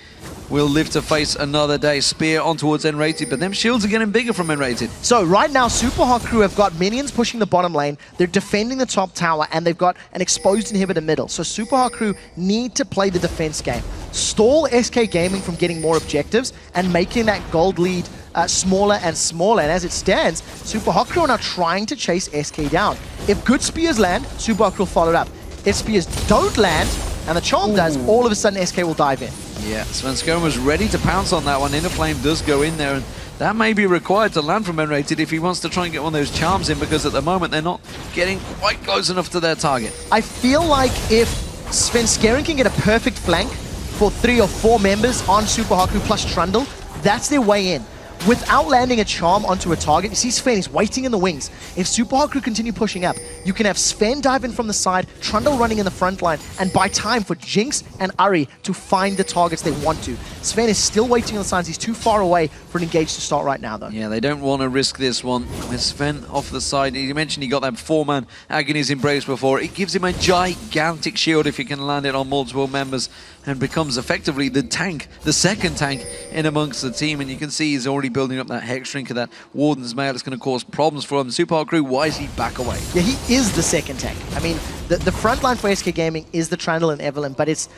will live to face another day. Spear on towards N-Rated, but them shields are getting bigger from N-Rated. So right now, Super Hot Crew have got minions pushing the bottom lane, they're defending the top tower, and they've got an exposed inhibitor middle. So Super Hot Crew need to play the defense game. Stall SK Gaming from getting more objectives and making that gold lead smaller and smaller. And as it stands, Super Hot Crew are now trying to chase SK down. If good spears land, Super Hot Crew will follow it up. If spears don't land, and the charm does, all of a sudden SK will dive in. Yeah, Svenskeren was ready to pounce on that one. Inner Flame does go in there, and that may be required to land from N-Rated if he wants to try and get one of those charms in, because at the moment they're not getting quite close enough to their target. I feel like if Svenskeren can get a perfect flank for 3 or 4 members on Super Hot Crew plus Trundle, that's their way in. Without landing a charm onto a target, you see Sven is waiting in the wings. If Super Hot Crew continue pushing up, you can have Sven dive in from the side, Trundle running in the front line, and buy time for Jinx and Ari to find the targets they want to. Sven is still waiting on the sides. He's too far away for an engage to start right now, though. Yeah, they don't want to risk this one. With Sven off the side, you mentioned he got that 4-man Agony's Embrace before. It gives him a gigantic shield if he can land it on multiple members, and becomes effectively the tank, the second tank in amongst the team. And you can see he's already building up that Hex Shrinker, that Warden's Mail. It's going to cause problems for him. Super Hot Crew, why is he back away? Yeah, he is the second tank. I mean, the front line for SK Gaming is the Trundle and Evelyn, but it's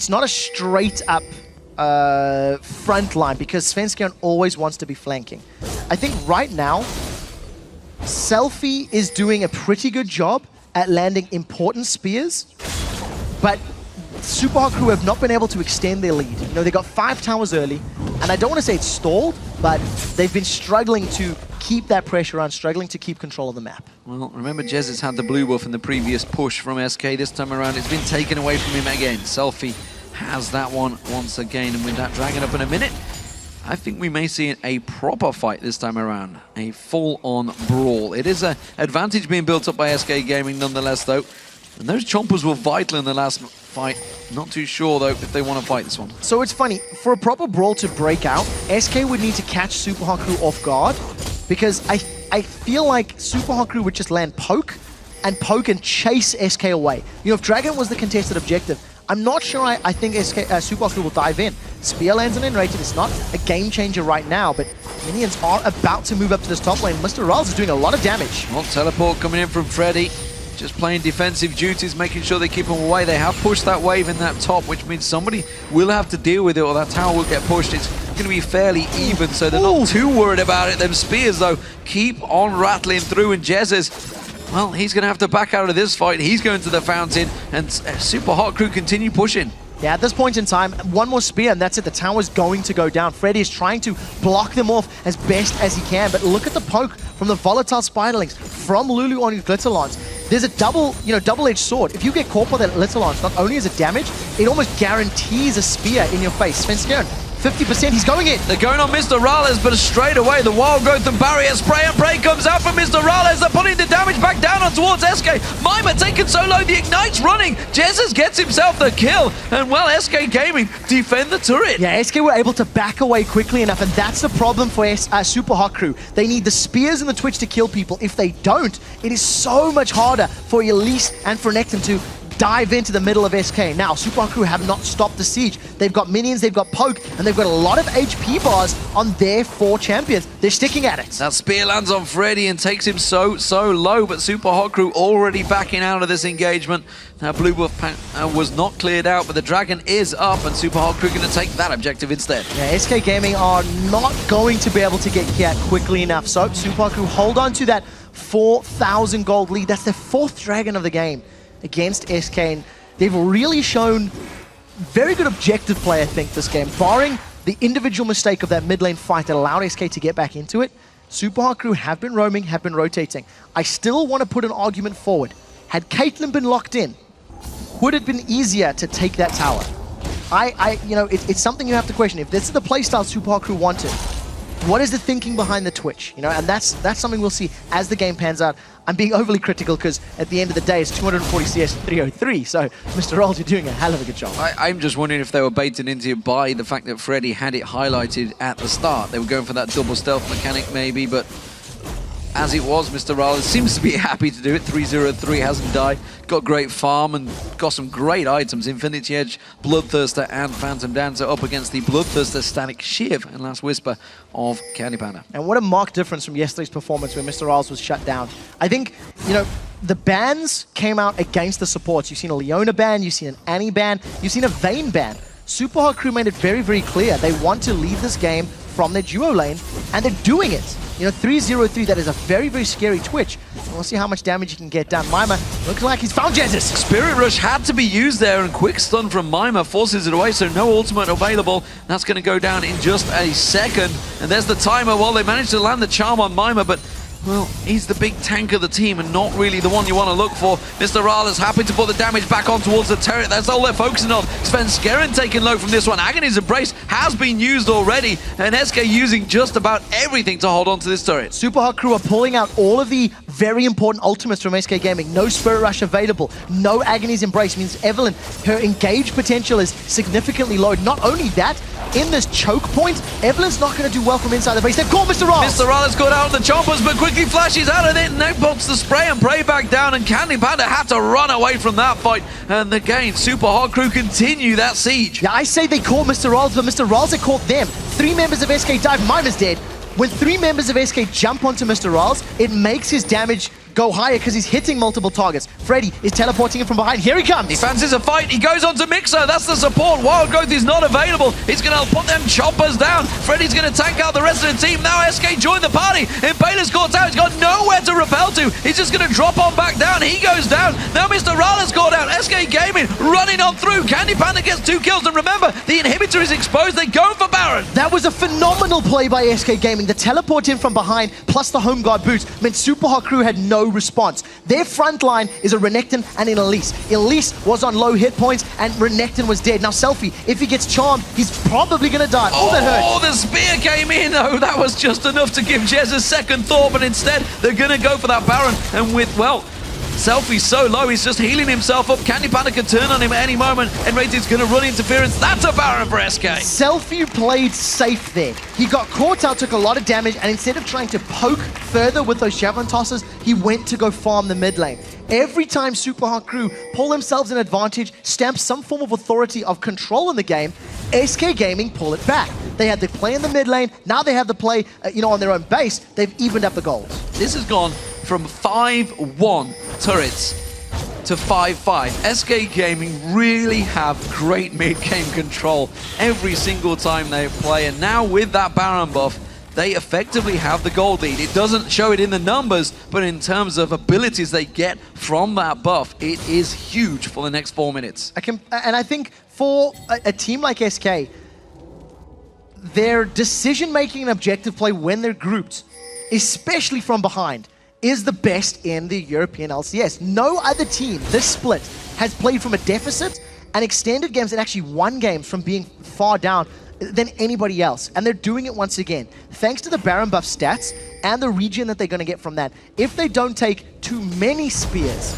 not a straight up front line, because Svenskeren always wants to be flanking. I think right now, Selfie is doing a pretty good job at landing important spears, but Super Hot Crew have not been able to extend their lead. You know, they got 5 towers early, and I don't want to say it's stalled, but they've been struggling to keep that pressure on, struggling to keep control of the map. Well, remember Jesus had the blue buff in the previous push from SK. This time around, it's been taken away from him again. Selfie has that one once again, and with that dragon up in a minute, I think we may see a proper fight this time around. A full-on brawl. It is an advantage being built up by SK Gaming nonetheless, though. And those chompers were vital in the last fight. Not too sure, though, if they want to fight this one. So it's funny, for a proper brawl to break out, SK would need to catch Super Hot Crew off guard, because I feel like Super Hot Crew would just land poke and chase SK away. You know, if Dragon was the contested objective, I'm not sure I think Super Hot Crew will dive in. Spear lands on N-Rated. It's not a game changer right now, but minions are about to move up to this top lane. Mr. Rals is doing a lot of damage. Well, teleport coming in from Freddy. Just playing defensive duties, making sure they keep him away. They have pushed that wave in that top, which means somebody will have to deal with it, or that tower will get pushed. It's going to be fairly even, so they're not too worried about it. Them spears, though, keep on rattling through, and Jesus, well, he's going to have to back out of this fight. He's going to the fountain, and Super Hot Crew continue pushing. Yeah, at this point in time, one more spear and that's it. The tower's going to go down. Freddy is trying to block them off as best as he can, but look at the poke from the volatile Spiderlings from Lulu on his Glitterlance. There's a double-edged sword. If you get caught by that Glitterlance, not only is it damage, it almost guarantees a spear in your face. Svenskeren, 50%, he's going in. They're going on Mr. Rales, but straight away the Wild Growth and Barrier Spray and Pray comes out from Mr. Rales. They're putting the damage back down on towards SK. Mima taken so low, the Ignite's running. Jesus gets himself the kill. And well, SK Gaming defend the turret. Yeah, SK were able to back away quickly enough, and that's the problem for Super Hot Crew. They need the spears and the Twitch to kill people. If they don't, it is so much harder for Elise and for Nectin to dive into the middle of SK. Now, Super Hot Crew have not stopped the siege. They've got minions, they've got poke, and they've got a lot of HP bars on their 4 champions. They're sticking at it. That spear lands on Freddy and takes him so low, but Super Hot Crew already backing out of this engagement. Now, Blue Buff was not cleared out, but the Dragon is up, and Super Hot Crew going to take that objective instead. Yeah, SK Gaming are not going to be able to get here quickly enough, so Super Hot Crew hold on to that 4,000 gold lead. That's their 4th Dragon of the game against SK, and they've really shown very good objective play, I think, this game. Barring the individual mistake of that mid lane fight that allowed SK to get back into it, Super Hot Crew have been roaming, have been rotating. I still want to put an argument forward. Had Caitlyn been locked in, would it have been easier to take that tower? It's something you have to question. If this is the playstyle Super Hot Crew wanted, what is the thinking behind the Twitch? And that's something we'll see as the game pans out. I'm being overly critical because at the end of the day, it's 240 CS 303. So, Mr. Rolls, you're doing a hell of a good job. I'm just wondering if they were baited into it by the fact that Freddy had it highlighted at the start. They were going for that double stealth mechanic maybe, but as it was, Mr. Rales seems to be happy to do it. 303 hasn't died. Got great farm and got some great items. Infinity Edge, Bloodthirster, and Phantom Dancer up against the Bloodthirster, Static Shiv, and Last Whisper of Candy Panda. And what a marked difference from yesterday's performance where Mr. Rales was shut down. I think, the bans came out against the supports. You've seen a Leona ban, you've seen an Annie ban, you've seen a Vayne ban. Super Hot Crew made it very, very clear they want to leave this game from their duo lane, and they're doing it. 303, that is a very, very scary Twitch. And we'll see how much damage he can get done. Mima looks like he's found Jesus. Spirit Rush had to be used there, and quick stun from Mima forces it away, so no ultimate available. That's going to go down in just a second. And there's the timer. Well, they managed to land the charm on Mima, but well, he's the big tank of the team and not really the one you want to look for. Mr. Rales happy to put the damage back on towards the turret. That's all they're focusing on. Svenskeren taking low from this one. Agony's Embrace has been used already, and SK using just about everything to hold on to this turret. Super Hot Crew are pulling out all of the very important ultimates from SK Gaming. No Spirit Rush available. No Agony's Embrace means Evelyn, her engage potential is significantly low. Not only that, in this choke point, Evelyn's not going to do well from inside the base. They've caught Mr. Rales. Mr. Rales got out of the choppers, but quickly flashes out of it, and then puts the spray and pray back down, and Candy Panda had to run away from that fight. And again, Super Hot Crew continue that siege. Yeah, I say they caught Mr. Rales, but Mr. Rales had caught them. 3 members of SK dive, Mima's dead. When 3 members of SK jump onto Mr. Rales, it makes his damage go higher because he's hitting multiple targets. Freddy is teleporting him from behind. Here he comes. He fancies a fight. He goes on to Mixer. That's the support. Wild Growth is not available. He's going to put them choppers down. Freddy's going to tank out the rest of the team. Now SK join the party. Impaler's caught out. He's got nowhere to repel to. He's just going to drop on back down. He goes down. Now Mr. Rales caught out. SK Gaming running on through. Candy Panda gets 2 kills. And remember, the inhibitor is exposed. They go for Baron. That was a phenomenal play by SK Gaming. The teleport in from behind plus the home guard boots meant Super Hot Crew had no response. Their front line is a Renekton and an Elise. Elise was on low hit points and Renekton was dead. Now Selfie, if he gets charmed, he's probably going to die. Oh, that hurt. Oh, the spear came in. Oh, that was just enough to give Jez a second thought, but instead they're going to go for that Baron. And with, well, Selfie's so low, he's just healing himself up. Candy Panda can turn on him at any moment. Enrated's going to run interference. That's a Baron for SK. Selfie played safe there. He got caught out, took a lot of damage, and instead of trying to poke further with those javelin tosses, he went to go farm the mid lane. Every time Super Hot Crew pull themselves an advantage, stamp some form of authority of control in the game, SK Gaming pull it back. They had the play in the mid lane, now they have the play on their own base. They've evened up the goals. This has gone from 5-1 turrets to 5-5. SK Gaming really have great mid-game control every single time they play, and now with that Baron buff, they effectively have the gold lead. It doesn't show it in the numbers, but in terms of abilities they get from that buff, it is huge for the next 4 minutes. I think for a team like SK, their decision-making and objective play when they're grouped, especially from behind, is the best in the European LCS. No other team this split has played from a deficit and extended games and actually won games from being far down than anybody else. And they're doing it once again. Thanks to the Baron buff stats and the regen that they're going to get from that. If they don't take too many spears,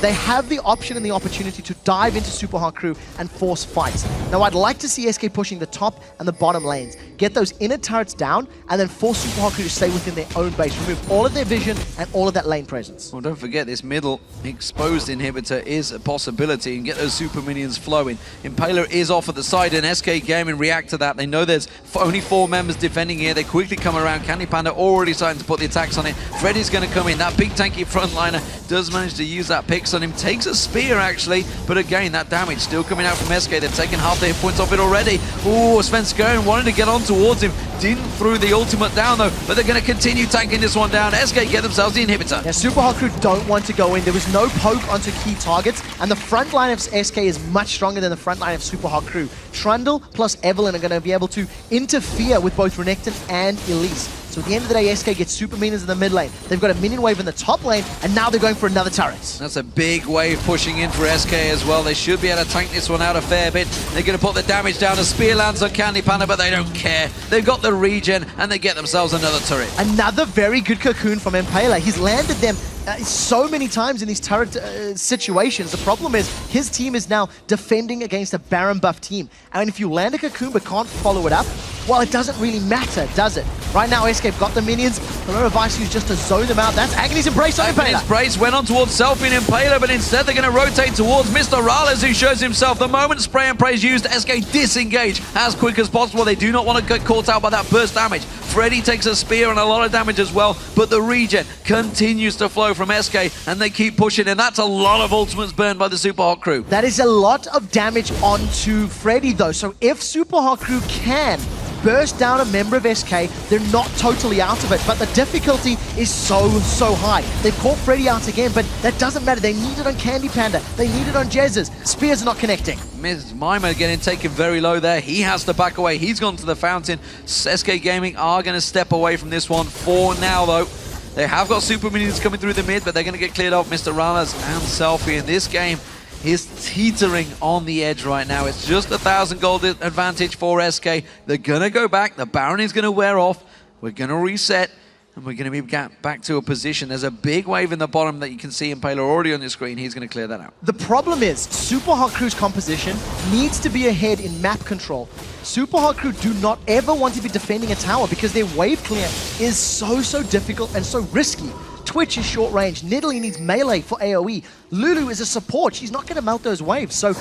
they have the option and the opportunity to dive into Super Hard Crew and force fights. Now, I'd like to see SK pushing the top and the bottom lanes, get those inner turrets down, and then force Super Hard Crew to stay within their own base, remove all of their vision and all of that lane presence. Well, don't forget, this middle exposed inhibitor is a possibility, and get those super minions flowing. Impaler is off at the side, and SK Gaming react to that. They know there's only 4 members defending here. They quickly come around. Candy Panda already starting to put the attacks on it. Freddy's going to come in. That big tanky frontliner does manage to use that picks on him. Takes a spear, actually, but again, that damage still coming out from SK. They've taken half the hit points off it already. Ooh, Svenskeren wanted to get on towards him. Didn't throw the ultimate down, though, but they're going to continue tanking this one down. SK get themselves the inhibitor. Yeah, Super Hard Crew don't want to go in. There was no poke onto key targets, and the front line of SK is much stronger than the front line of Super Hard Crew. Trundle plus Evelyn are going to be able to interfere with both Renekton and Elise. So at the end of the day, SK gets super minions in the mid lane. They've got a minion wave in the top lane, and now they're going for another turret. That's a big wave pushing in for SK as well. They should be able to tank this one out a fair bit. They're going to put the damage down. A spear lands on Candy Panda, but they don't care. They've got the regen, and they get themselves another turret. Another very good cocoon from Impaler. He's landed them so many times in these turret situations. The problem is his team is now defending against a Baron buff team. And if you land a cocoon but can't follow it up, well, it doesn't really matter, does it? Right now, SK got the minions. The only advice is just to zone them out. That's Agony's Embrace on Impaler. Agony's Embrace went on towards Selfie and Impaler, but instead they're going to rotate towards Mr. Rales, who shows himself. The moment Spray and Pray is used, SK disengage as quick as possible. They do not want to get caught out by that burst damage. Freddy takes a spear and a lot of damage as well, but the regen continues to flow from SK, and they keep pushing, and that's a lot of ultimates burned by the Super Hot Crew. That is a lot of damage onto Freddy, though. So if Super Hot Crew can burst down a member of SK, they're not totally out of it, but the difficulty is so high. They've caught Freddy out again, but that doesn't matter. They need it on Candy Panda. They need it on Jezz's. Spears are not connecting. Ms. Mima getting taken very low there. He has to back away. He's gone to the fountain. SK Gaming are going to step away from this one for now, though. They have got super minions coming through the mid, but they're going to get cleared off. Mr. Rales and Selfie in this game is teetering on the edge right now. It's just 1,000 gold advantage for SK. They're going to go back. The Baron is going to wear off. We're going to reset, and we're going to be back to a position. There's a big wave in the bottom that you can see Impaler already on your screen. He's going to clear that out. The problem is Super Hot Crew's composition needs to be ahead in map control. Super Hot Crew do not ever want to be defending a tower because their wave clear is so difficult and so risky. Twitch is short range. Nidalee needs melee for AoE. Lulu is a support. She's not going to melt those waves. So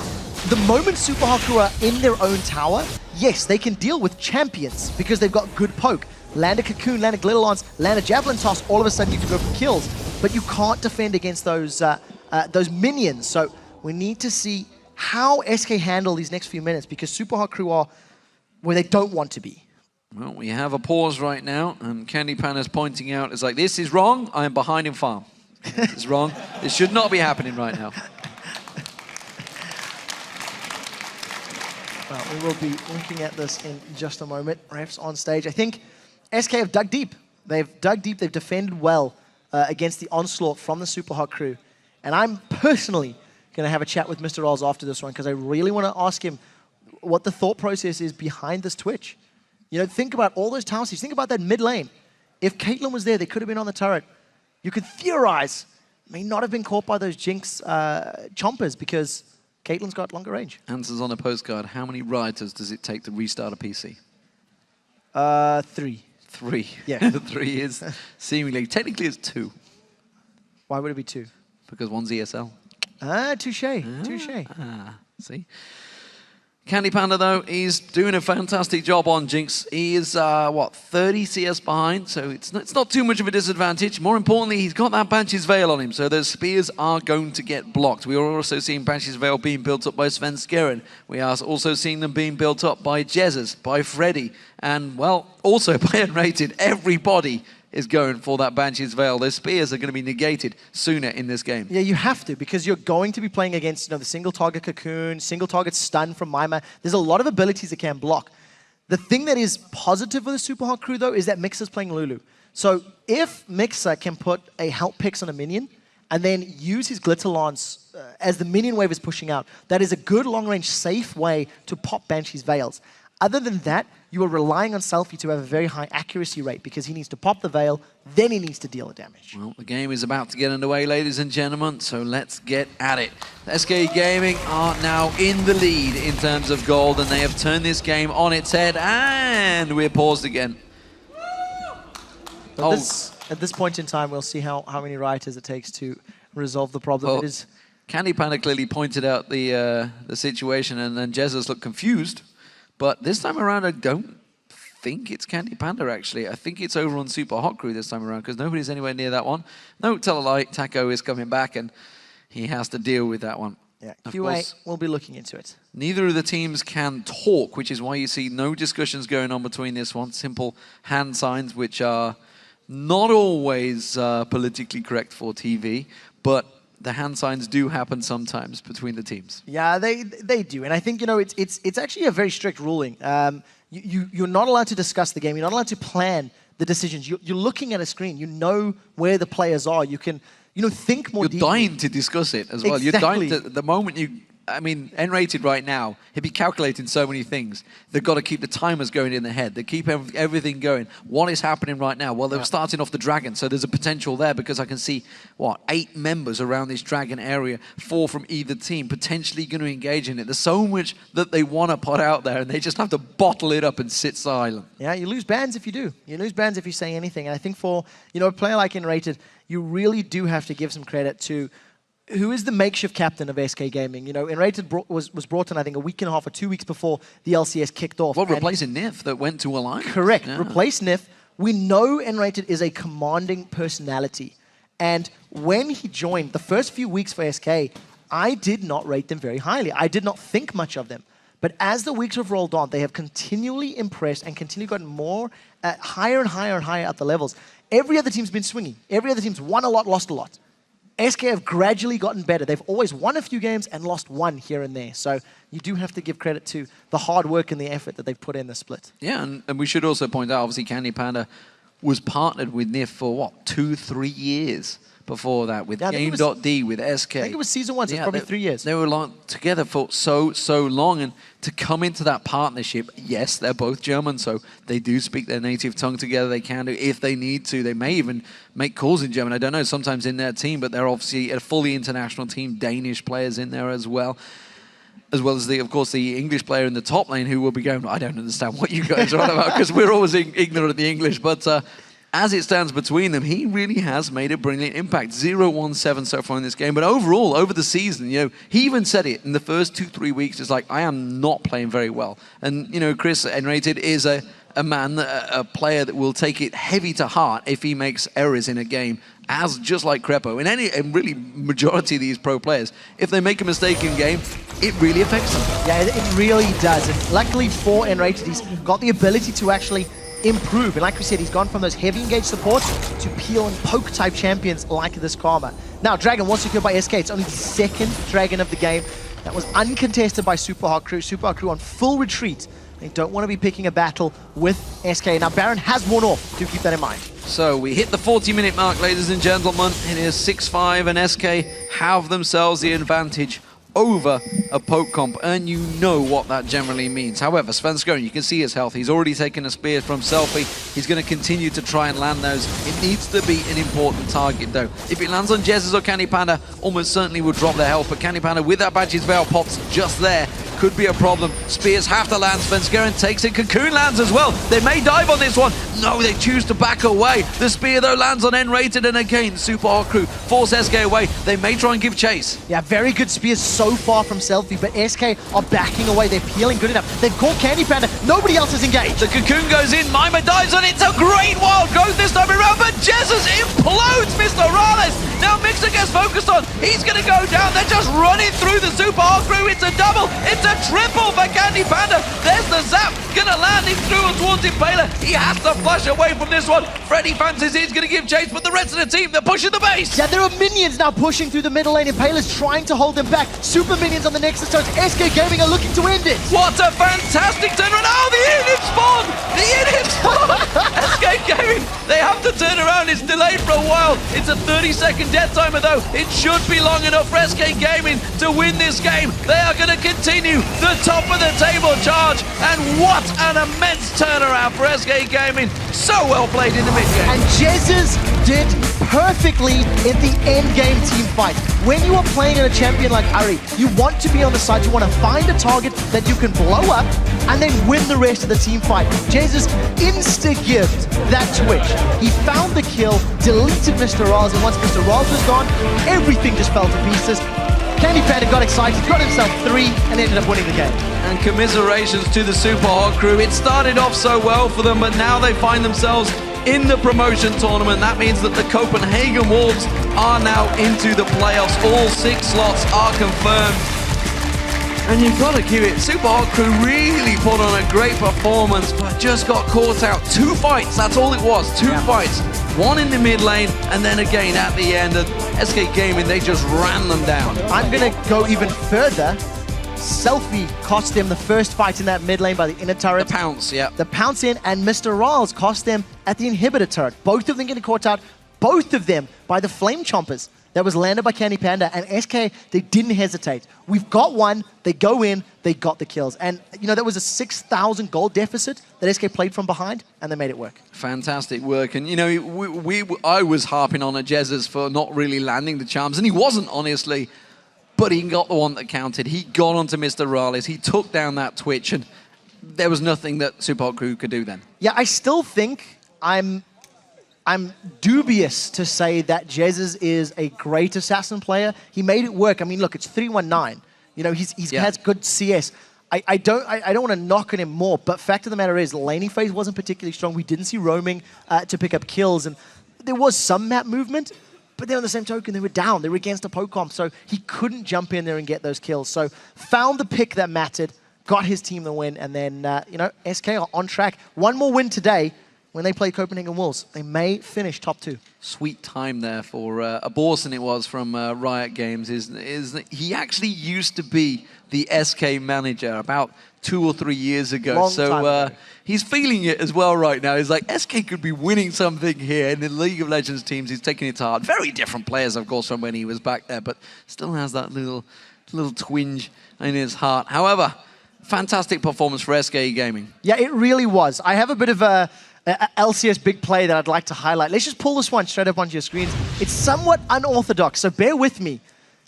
the moment Super Hot Crew are in their own tower, yes, they can deal with champions because they've got good poke. Land a cocoon, land a glitter lance, land a javelin toss, all of a sudden you can go for kills. But you can't defend against those minions. So we need to see how SK handle these next few minutes because Super Hot Crew are where they don't want to be. Well, we have a pause right now, and Candy Panda's pointing out, it's like, this is wrong, I am behind in farm. It's wrong. This should not be happening right now. Well, we will be looking at this in just a moment. Refs on stage. I think SK have dug deep. They've dug deep, they've defended well against the onslaught from the Super Hot Crew. And I'm personally going to have a chat with Mr. Rolls after this one, because I really want to ask him what the thought process is behind this Twitch. You know, think about all those tower seats. Think about that mid lane. If Caitlyn was there, they could have been on the turret. You could theorize, may not have been caught by those Jinx chompers because Caitlyn's got longer range. Answers on a postcard. How many rioters does it take to restart a PC? 3. 3. Yeah. 3 is seemingly, technically it's 2. Why would it be 2? Because one's ESL. Touche. See? Candy Panda, though, he's doing a fantastic job on Jinx. He is, 30 CS behind, so it's not too much of a disadvantage. More importantly, he's got that Banshee's Veil on him, so those spears are going to get blocked. We are also seeing Banshee's Veil being built up by Svenskeren. We are also seeing them being built up by Jezz's, by Freddy, and, well, also by Unrated. Everybody is going for that Banshee's Veil. Those spears are going to be negated sooner in this game. Yeah, you have to, because you're going to be playing against the single target cocoon, single target stun from Maima. There's a lot of abilities that can block. The thing that is positive for the Super Hot crew, though, is that Mixer's playing Lulu. So if Mixer can put a help picks on a minion and then use his Glitter Lance as the minion wave is pushing out, that is a good long-range, safe way to pop Banshee's Veils. Other than that, you are relying on Selfie to have a very high accuracy rate because he needs to pop the Veil, then he needs to deal the damage. Well, the game is about to get underway, ladies and gentlemen, so let's get at it. SK Gaming are now in the lead in terms of gold, and they have turned this game on its head, and we're paused again. At this point in time, we'll see how many rioters it takes to resolve the problem. Well, Candy Panda clearly pointed out the situation, and then Jesus looked confused. But this time around, I don't think it's Candy Panda, actually. I think it's over on Super Hot Crew this time around, because nobody's anywhere near that one. No, tell a lie, Taco is coming back, and he has to deal with that one. Yeah, QA will be looking into it. Neither of the teams can talk, which is why you see no discussions going on between this one. Simple hand signs, which are not always politically correct for TV, but the hand signs do happen sometimes between the teams. Yeah, they do, and I think it's actually a very strict ruling. You're not allowed to discuss the game. You're not allowed to plan the decisions. You're looking at a screen. You know where the players are. You can think more deeply. You're dying to discuss it as well. Exactly. You're dying to, the moment you, I mean, N-rated right now, he'd be calculating so many things. They've got to keep the timers going in their head. They keep everything going. What is happening right now? Well, they're starting off the dragon, so there's a potential there because I can see, 8 members around this dragon area, 4 from either team, potentially going to engage in it. There's so much that they want to put out there, and they just have to bottle it up and sit silent. Yeah, you lose bans if you do. You lose bans if you say anything. And I think for a player like N-rated, you really do have to give some credit to who is the makeshift captain of SK Gaming. N-rated was brought in, I think, a week and a half or 2 weeks before the LCS kicked off. Well, replacing Nif that went to Alliance. Correct. Yeah. Replace Nif. We know N-rated is a commanding personality. And when he joined, the first few weeks for SK, I did not rate them very highly. I did not think much of them. But as the weeks have rolled on, they have continually impressed and continually gotten more, higher and higher and higher up the levels. Every other team's been swinging. Every other team's won a lot, lost a lot. SK have gradually gotten better. They've always won a few games and lost one here and there. So you do have to give credit to the hard work and the effort that they've put in the split. Yeah, and we should also point out, obviously, Candy Panda was partnered with NIF for, 2-3 years before that, with Game.D, with SK. I think it was season 1, so it's probably 3 years. They were together for so long, and to come into that partnership, yes, they're both German, so they do speak their native tongue together. They can do, if they need to. They may even make calls in German. I don't know, sometimes in their team, but they're obviously a fully international team, Danish players in there as well as, of course, the English player in the top lane who will be going, I don't understand what you guys are on about, because we're always ignorant of the English, but as it stands between them, he really has made a brilliant impact. 0-1-7 so far in this game. But overall, over the season, he even said it in the first 2-3 weeks. It's like, I am not playing very well. And, Chris N-rated is a man, a player that will take it heavy to heart if he makes errors in a game, as just like Crepo. And really majority of these pro players, if they make a mistake in game, it really affects them. Yeah, it really does. And luckily for N-rated, he's got the ability to actually improve. And like we said, he's gone from those heavy engaged supports to peel and poke type champions like this Karma. Now, Dragon was secured by SK. It's only the second Dragon of the game. That was uncontested by Super Hot Crew. Super Hot Crew on full retreat. They don't want to be picking a battle with SK. Now, Baron has worn off. Do keep that in mind. So we hit the 40-minute mark, ladies and gentlemen. It is 6-5, and SK have themselves the advantage over a poke comp, and you know what that generally means. However, Svenska, you can see his health. He's already taken a spear from Selfie. He's going to continue to try and land those. It needs to be an important target, though. If it lands on Jesus or Candy Panda, almost certainly will drop their health, but Candy Panda, with that Banshee's Veil pops just there, could be a problem. Spears have to land. Svenskeren takes it. Cocoon lands as well. They may dive on this one. No, they choose to back away. The spear, though, lands on N-rated, and again, Super Hot Crew force SK away. They may try and give chase. Yeah, very good spears so far from Selfie, but SK are backing away. They're peeling good enough. They've caught Candy Panda. Nobody else is engaged. The Cocoon goes in. Maima dives on it. It's a great wild growth this time around, but Jesus implodes Mr. Rales. Now Mixer gets focused on. He's going to go down. They're just running through the Super Hot Crew. It's a double. It's a triple for Candy Panda. There's the zap. gonna land him through towards Impaler. He has to flush away from this one. Freddy fancies he's gonna give chase, but the rest of the team, they're pushing the base. Yeah, there are minions now pushing through the middle lane. Impaler's trying to hold them back. Super minions on the Nexus turret. SK Gaming are looking to end it. What a fantastic turnaround. Oh, the inhib spawn! The inhib spawn! SK Gaming, they have to turn around. It's delayed for a while. It's a 30-second death timer, though. It should be long enough for SK Gaming to win this game. They are going to continue the top of the table charge. And what an immense turnaround for SK Gaming. So well played in the mid game. And Jezus did perfectly in the end game team fight. When you are playing in a champion like Ari, you want to be on the side. You want to find a target that you can blow up and then win the rest of the team fight. Jezus insta-gift that Twitch. He found the kill, deleted Mr. Raz, and once Mr. Raz was gone, everything just fell to pieces. Candy Panda got excited, got himself 3, and ended up winning the game. And commiserations to the Super Hot crew. It started off so well for them, but now they find themselves in the promotion tournament. That means that the Copenhagen Wolves are now into the playoffs. All 6 slots are confirmed. And you've got to give it, Super Hot crew really put on a great performance, but just got caught out. 2 fights, that's all it was, 2 fights. 1 in the mid lane, and then again at the end. And SK Gaming, they just ran them down. I'm going to go even further. Selfie cost them the first fight in that mid lane by the inner turret. The pounce, yeah. The pounce in, and Mr. Riles cost them at the inhibitor turret. Both of them getting caught out, both of them by the flame chompers that was landed by Candy Panda, and SK, they didn't hesitate. We've got one, they go in, they got the kills. And, you know, that was a 6,000 gold deficit that SK played from behind, and they made it work. Fantastic work. And, you know, I was harping on at Jezus for not really landing the charms, and he wasn't, honestly, but he got the one that counted. He got onto Mr. Raleigh, he took down that Twitch, and there was nothing that Super Hot crew could do then. Yeah, I still think I'm dubious to say that Jezus is a great assassin player. He made it work. I mean, look, it's 319. You know, he's has good CS. I don't want to knock on him more, but fact of the matter is, laning phase wasn't particularly strong. We didn't see roaming to pick up kills, and there was some map movement, but then on the same token, they were down. They were against a Pocom, so he couldn't jump in there and get those kills. So found the pick that mattered, got his team the win, and then, you know, SK are on track. One more win today. When they play Copenhagen Wolves, they may finish top 2. Sweet time there for a Borson it was from Riot Games. He actually used to be the SK manager about 2 or 3 years ago. Long time ago. He's feeling it as well right now. He's like, SK could be winning something here in the League of Legends teams. He's taking it to heart. Very different players, of course, from when he was back there, but still has that little twinge in his heart. However, fantastic performance for SK Gaming. Yeah, it really was. I have a bit of a LCS big play that I'd like to highlight. Let's just pull this one straight up onto your screens. It's somewhat unorthodox, so bear with me.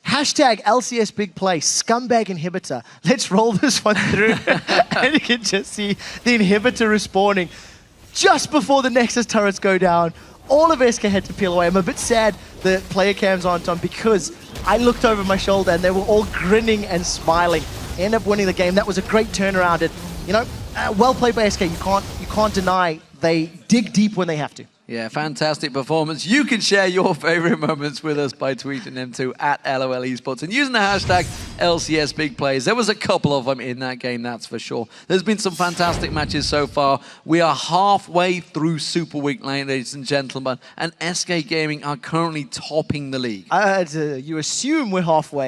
Hashtag LCS big play, scumbag inhibitor. Let's roll this one through. And you can just see the inhibitor respawning just before the Nexus turrets go down. All of SK had to peel away. I'm a bit sad the player cams aren't on because I looked over my shoulder and they were all grinning and smiling. End up winning the game. That was a great turnaround. And, you know, well played by SK. You can't deny they dig deep when they have to. Yeah, fantastic performance. You can share your favorite moments with us by tweeting them to @LOL Esports and using the hashtag LCS Big Plays. There was a couple of them in that game, that's for sure. There's been some fantastic matches so far. We are halfway through Super Week, ladies and gentlemen, and SK Gaming are currently topping the league. You assume we're halfway.